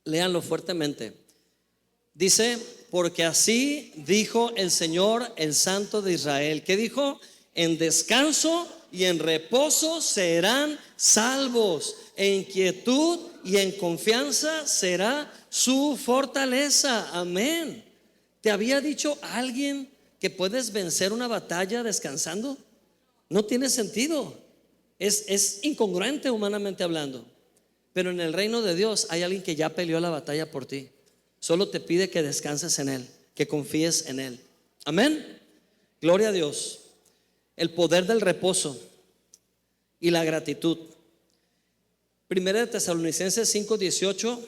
léanlo fuertemente. Dice: porque así dijo el Señor, el Santo de Israel. ¿Qué dijo? En descanso y en reposo serán salvos, en quietud y en confianza será su fortaleza. Amén. ¿Te había dicho alguien que puedes vencer una batalla descansando? No tiene sentido. Es incongruente humanamente hablando. Pero en el reino de Dios hay alguien que ya peleó la batalla por ti. Solo te pide que descanses en Él, que confíes en Él. Amén. Gloria a Dios. El poder del reposo y la gratitud. Primera de Tesalonicenses 5:18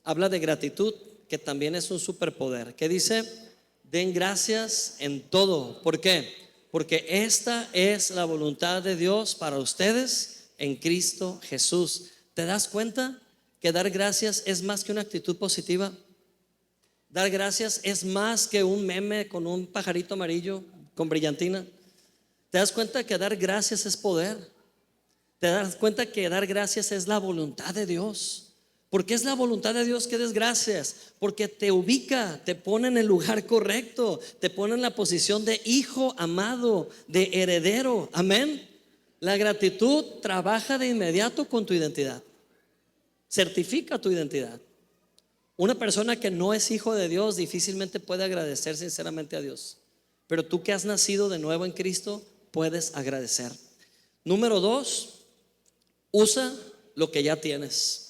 habla de gratitud, que también es un superpoder. ¿Qué dice? Den gracias en todo. ¿Por qué? Porque esta es la voluntad de Dios para ustedes en Cristo Jesús. ¿Te das cuenta que dar gracias es más que una actitud positiva? Dar gracias es más que un meme con un pajarito amarillo con brillantina. ¿Te das cuenta que dar gracias es poder? ¿Te das cuenta que dar gracias es la voluntad de Dios? Porque es la voluntad de Dios que des gracias, porque te ubica, te pone en el lugar correcto, te pone en la posición de hijo amado, de heredero. Amén. La gratitud trabaja de inmediato con tu identidad, certifica tu identidad. Una persona que no es hijo de Dios difícilmente puede agradecer sinceramente a Dios, pero tú que has nacido de nuevo en Cristo puedes agradecer. Número 2, usa lo que ya tienes.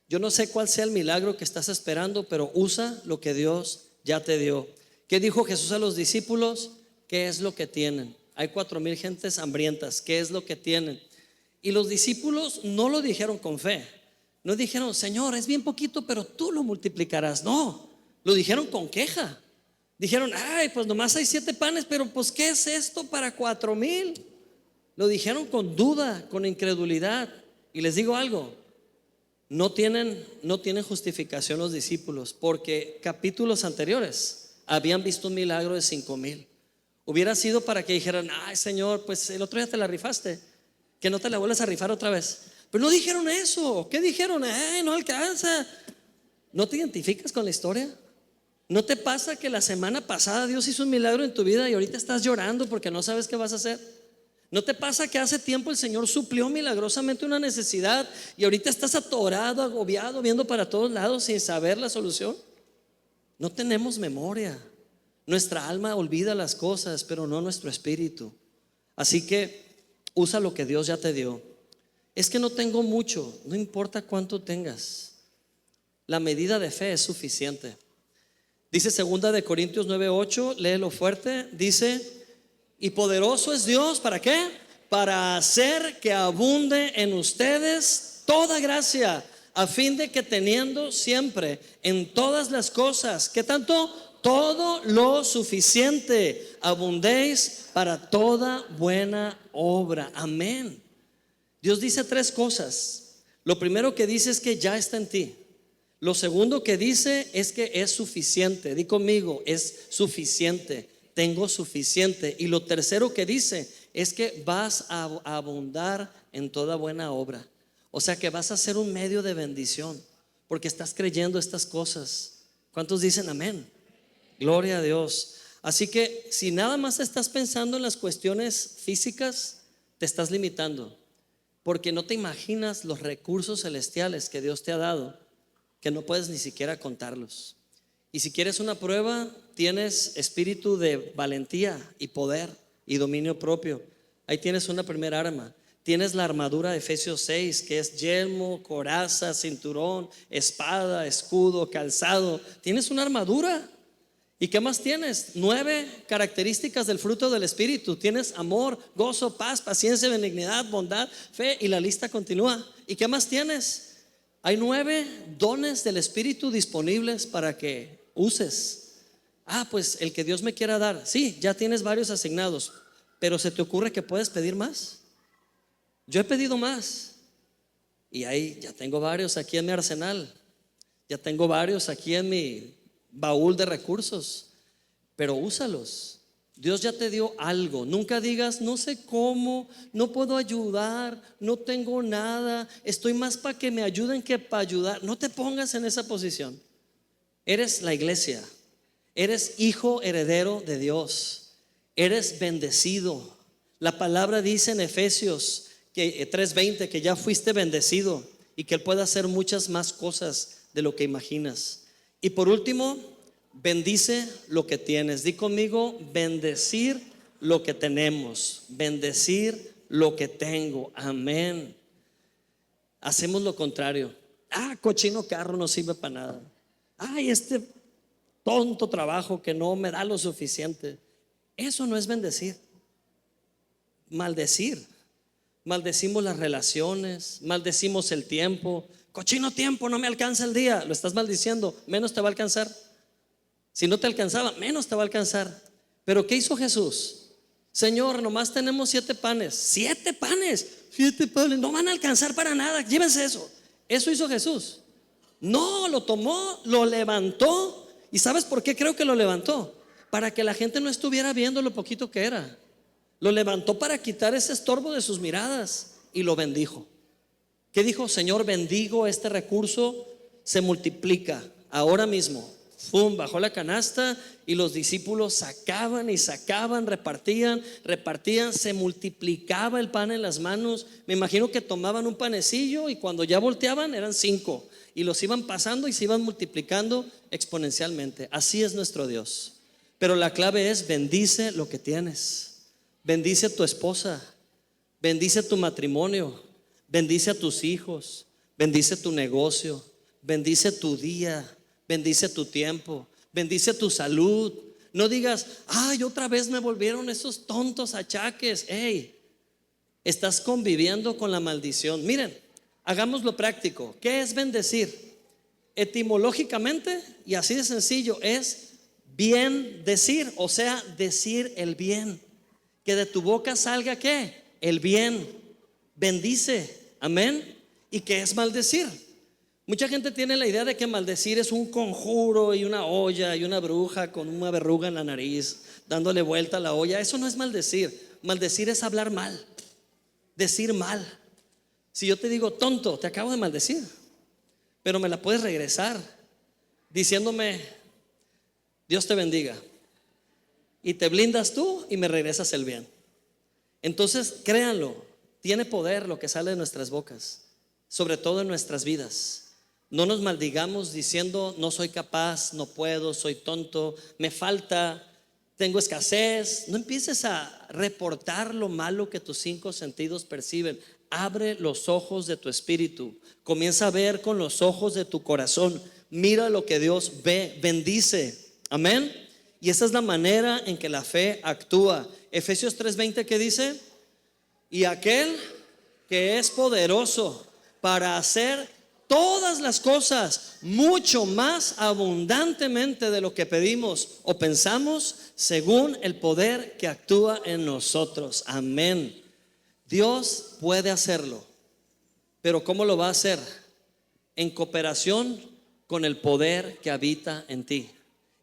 Yo no sé cuál sea el milagro que estás esperando, pero usa lo que Dios ya te dio. ¿Qué dijo Jesús a los discípulos? ¿Qué es lo que tienen? Hay 4,000 gentes hambrientas. ¿Qué es lo que tienen? Y los discípulos no lo dijeron con fe. No dijeron: Señor, es bien poquito, pero tú lo multiplicarás. No, lo dijeron con queja. Dijeron: ay, pues nomás hay 7 panes, pero pues ¿qué es esto para 4,000? Lo dijeron con duda, con incredulidad. Y les digo algo, no tienen justificación los discípulos, porque capítulos anteriores habían visto un milagro de 5,000. Hubiera sido para que dijeran: ay, Señor, pues el otro día te la rifaste, que no te la vuelvas a rifar otra vez. Pero no dijeron eso. ¿Qué dijeron? Ay, no alcanza. ¿No te identificas con la historia? ¿No te pasa que la semana pasada Dios hizo un milagro en tu vida y ahorita estás llorando porque no sabes qué vas a hacer? ¿No te pasa que hace tiempo el Señor suplió milagrosamente una necesidad y ahorita estás atorado, agobiado, viendo para todos lados sin saber la solución? No tenemos memoria. Nuestra alma olvida las cosas, pero no nuestro espíritu. Así que usa lo que Dios ya te dio. Es que no tengo mucho. No importa cuánto tengas, la medida de fe es suficiente. Dice 2 Corintios 9:8, léelo fuerte. Dice: y poderoso es Dios, ¿para qué? Para hacer que abunde en ustedes toda gracia, a fin de que teniendo siempre en todas las cosas, ¿qué tanto? Todo lo suficiente, abundéis para toda buena obra. Amén. Dios dice 3 cosas. Lo primero que dice es que ya está en ti. Lo segundo que dice es que es suficiente. Di conmigo: es suficiente. Tengo suficiente. Y lo tercero que dice es que vas a abundar en toda buena obra. O sea que vas a ser un medio de bendición porque estás creyendo estas cosas. ¿Cuántos dicen amén? Gloria a Dios. Así que si nada más estás pensando en las cuestiones físicas, te estás limitando, porque no te imaginas los recursos celestiales que Dios te ha dado, que no puedes ni siquiera contarlos. Y si quieres una prueba, tienes espíritu de valentía y poder y dominio propio. Ahí tienes una primera arma. Tienes la armadura de Efesios 6, que es yelmo, coraza, cinturón, espada, escudo, calzado. Tienes una armadura. ¿Y qué más tienes? 9 características del fruto del espíritu. Tienes amor, gozo, paz, paciencia, benignidad, bondad, fe, y la lista continúa. ¿Y qué más tienes? Hay 9 dones del espíritu disponibles para que uses. Pues el que Dios me quiera dar, sí, ya tienes varios asignados, pero ¿se te ocurre que puedes pedir más? Yo he pedido más y ahí ya tengo varios aquí en mi arsenal, ya tengo varios aquí en mi baúl de recursos, pero úsalos. Dios ya te dio algo. Nunca digas, no sé cómo, no puedo ayudar, no tengo nada, estoy más para que me ayuden que para ayudar. No te pongas en esa posición. Eres la iglesia, eres hijo heredero de Dios, eres bendecido. La palabra dice en Efesios 3:20 que ya fuiste bendecido y que Él puede hacer muchas más cosas de lo que imaginas. Y por último, bendice lo que tienes. Di conmigo, bendecir lo que tenemos, bendecir lo que tengo. Amén. Hacemos lo contrario. Cochino carro no sirve para nada. Este tonto trabajo que no me da lo suficiente. Eso no es bendecir. Maldecir. Maldecimos las relaciones, maldecimos el tiempo. Cochino tiempo, no me alcanza el día. Lo estás maldiciendo, menos te va a alcanzar. Si no te alcanzaba, menos te va a alcanzar. Pero ¿qué hizo Jesús? Señor, nomás tenemos 7 panes. 7 panes, 7 panes, no van a alcanzar para nada, llévense eso. Eso hizo Jesús. No, lo tomó, lo levantó. ¿Y sabes por qué creo que lo levantó? Para que la gente no estuviera viendo lo poquito que era. Lo levantó para quitar ese estorbo de sus miradas y lo bendijo. ¿Qué dijo? Señor, bendigo este recurso, se multiplica ahora mismo. Bajó la canasta y los discípulos sacaban y sacaban, repartían, se multiplicaba el pan en las manos. Me imagino que tomaban un panecillo y cuando ya volteaban eran 5 y los iban pasando y se iban multiplicando exponencialmente. Así es nuestro Dios. Pero la clave es: bendice lo que tienes. Bendice a tu esposa, bendice tu matrimonio, bendice a tus hijos, bendice tu negocio, bendice tu día, bendice tu tiempo, bendice tu salud. No digas, otra vez me volvieron esos tontos achaques. Estás conviviendo con la maldición. Miren, hagámoslo práctico. ¿Qué es bendecir? Etimológicamente y así de sencillo es bien decir, o sea, decir el bien. Que de tu boca salga ¿qué? El bien. Bendice, amén. ¿Y qué es maldecir? Mucha gente tiene la idea de que maldecir es un conjuro y una olla y una bruja con una verruga en la nariz dándole vuelta a la olla. Eso no es maldecir. Maldecir es hablar mal, decir mal. Si yo te digo tonto, te acabo de maldecir, pero me la puedes regresar diciéndome Dios te bendiga, y te blindas tú y me regresas el bien. Entonces créanlo, tiene poder lo que sale de nuestras bocas, sobre todo en nuestras vidas. No nos maldigamos diciendo no soy capaz, no puedo, soy tonto, me falta, tengo escasez. No empieces a reportar lo malo que tus 5 sentidos perciben. Abre los ojos de tu espíritu, comienza a ver con los ojos de tu corazón. Mira lo que Dios ve, bendice, amén. Y esa es la manera en que la fe actúa. Efesios 3:20, ¿qué dice? Y aquel que es poderoso para hacer todas las cosas mucho más abundantemente de lo que pedimos o pensamos, según el poder que actúa en nosotros. Amén. Dios puede hacerlo, pero ¿cómo lo va a hacer? En cooperación con el poder que habita en ti.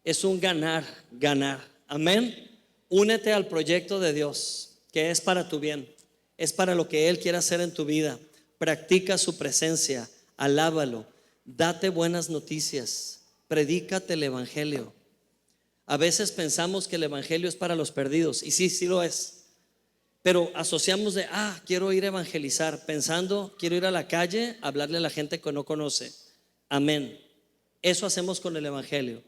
Es un ganar, ganar. Amén. Únete al proyecto de Dios, que es para tu bien, es para lo que Él quiere hacer en tu vida. Practica su presencia, alábalo, date buenas noticias, predícate el evangelio. A veces pensamos que el evangelio es para los perdidos, y sí lo es, pero asociamos de quiero ir a evangelizar, pensando quiero ir a la calle a hablarle a la gente que no conoce. Amén. Eso hacemos con el evangelio.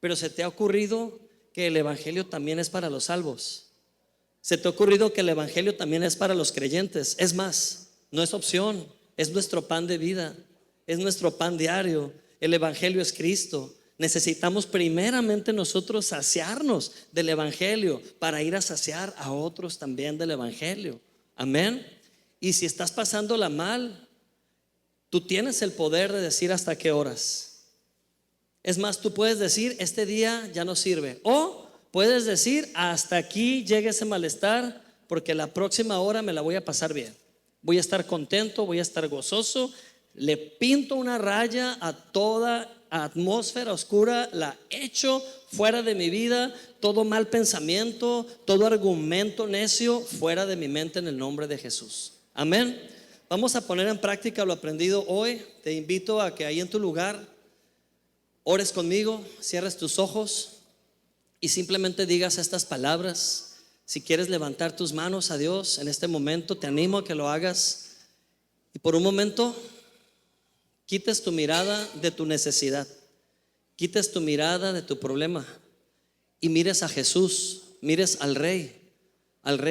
Pero ¿se te ha ocurrido que el evangelio también es para los salvos? ¿Se te ha ocurrido que el evangelio también es para los creyentes? Es más, no es opción, es nuestro pan de vida, es nuestro pan diario. El evangelio es Cristo. Necesitamos primeramente nosotros saciarnos del evangelio para ir a saciar a otros también del evangelio. Amén. Y si estás pasándola mal, tú tienes el poder de decir hasta qué horas. Es más, tú puedes decir, este día ya no sirve. O puedes decir, hasta aquí llega ese malestar, porque la próxima hora me la voy a pasar bien. Voy a estar contento, voy a estar gozoso. Le pinto una raya a toda atmósfera oscura, la echo fuera de mi vida, todo mal pensamiento, todo argumento necio fuera de mi mente en el nombre de Jesús. Amén. Vamos a poner en práctica lo aprendido hoy. Te invito a que ahí en tu lugar ores conmigo, cierres tus ojos y simplemente digas estas palabras. Si quieres levantar tus manos a Dios en este momento, te animo a que lo hagas y por un momento quites tu mirada de tu necesidad, quites tu mirada de tu problema y mires a Jesús, mires al Rey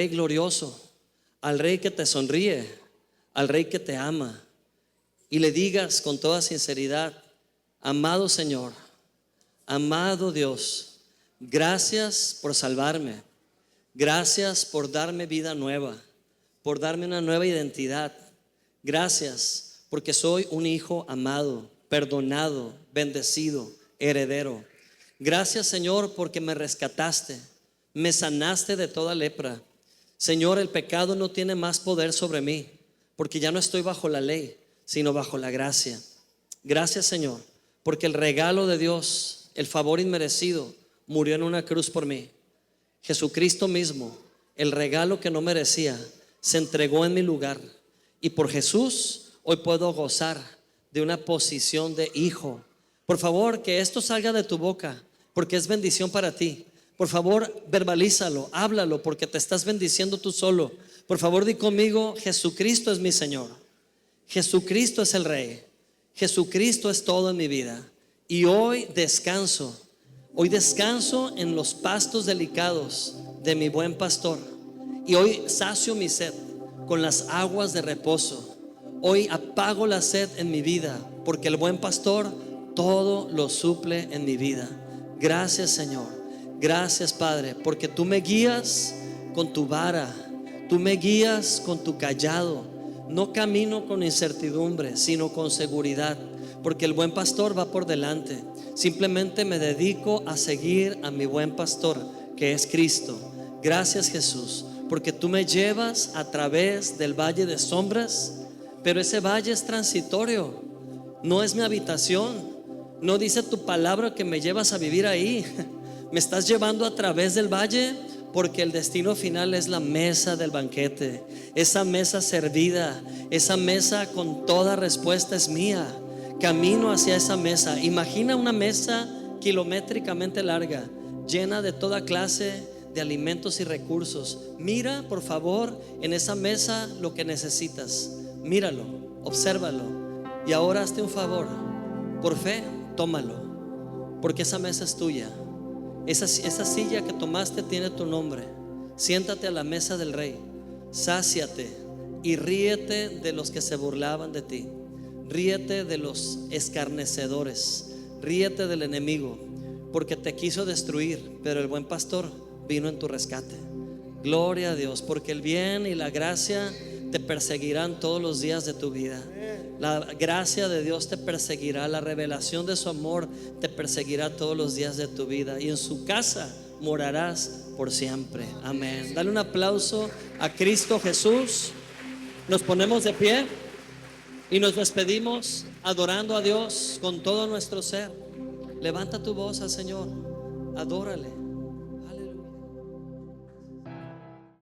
glorioso, al Rey que te sonríe, al Rey que te ama, y le digas con toda sinceridad: amado Señor, amado Dios, gracias por salvarme, gracias por darme vida nueva, por darme una nueva identidad. Gracias porque soy un hijo amado, perdonado, bendecido, heredero. Gracias, Señor, porque me rescataste, me sanaste de toda lepra. Señor, el pecado no tiene más poder sobre mí, porque ya no estoy bajo la ley, sino bajo la gracia. Gracias, Señor, porque el regalo de Dios, el favor inmerecido, murió en una cruz por mí. Jesucristo mismo, el regalo que no merecía, se entregó en mi lugar. Y por Jesús hoy puedo gozar de una posición de hijo. Por favor, que esto salga de tu boca, porque es bendición para ti. Por favor, verbalízalo, háblalo, porque te estás bendiciendo tú solo. Por favor, di conmigo: Jesucristo es mi Señor, Jesucristo es el Rey, Jesucristo es todo en mi vida. Y hoy descanso en los pastos delicados de mi buen pastor. Y hoy sacio mi sed con las aguas de reposo. Hoy apago la sed en mi vida, porque el buen pastor todo lo suple en mi vida. Gracias, Señor. Gracias, Padre, porque tú me guías con tu vara, tú me guías con tu callado. No camino con incertidumbre, sino con seguridad, porque el buen pastor va por delante. Simplemente me dedico a seguir a mi buen pastor, que es Cristo. Gracias, Jesús, porque tú me llevas a través del valle de sombras, pero ese valle es transitorio, no es mi habitación. No dice tu palabra que me llevas a vivir ahí. Me estás llevando a través del valle, porque el destino final es la mesa del banquete. Esa mesa servida, esa mesa con toda respuesta es mía. Camino hacia esa mesa. Imagina una mesa kilométricamente larga, llena de toda clase de alimentos y recursos. Mira, por favor, en esa mesa lo que necesitas. Míralo, obsérvalo, y ahora hazte un favor. Por fe, tómalo, porque esa mesa es tuya. Esa silla que tomaste tiene tu nombre. Siéntate a la mesa del Rey, sáciate y ríete de los que se burlaban de ti. Ríete de los escarnecedores, ríete del enemigo, porque te quiso destruir, pero el buen pastor vino en tu rescate. Gloria a Dios, porque el bien y la gracia te perseguirán todos los días de tu vida. La gracia de Dios te perseguirá, la revelación de su amor te perseguirá todos los días de tu vida, y en su casa morarás por siempre. Amén. Dale un aplauso a Cristo Jesús. Nos ponemos de pie y nos despedimos adorando a Dios con todo nuestro ser. Levanta tu voz al Señor, adórale.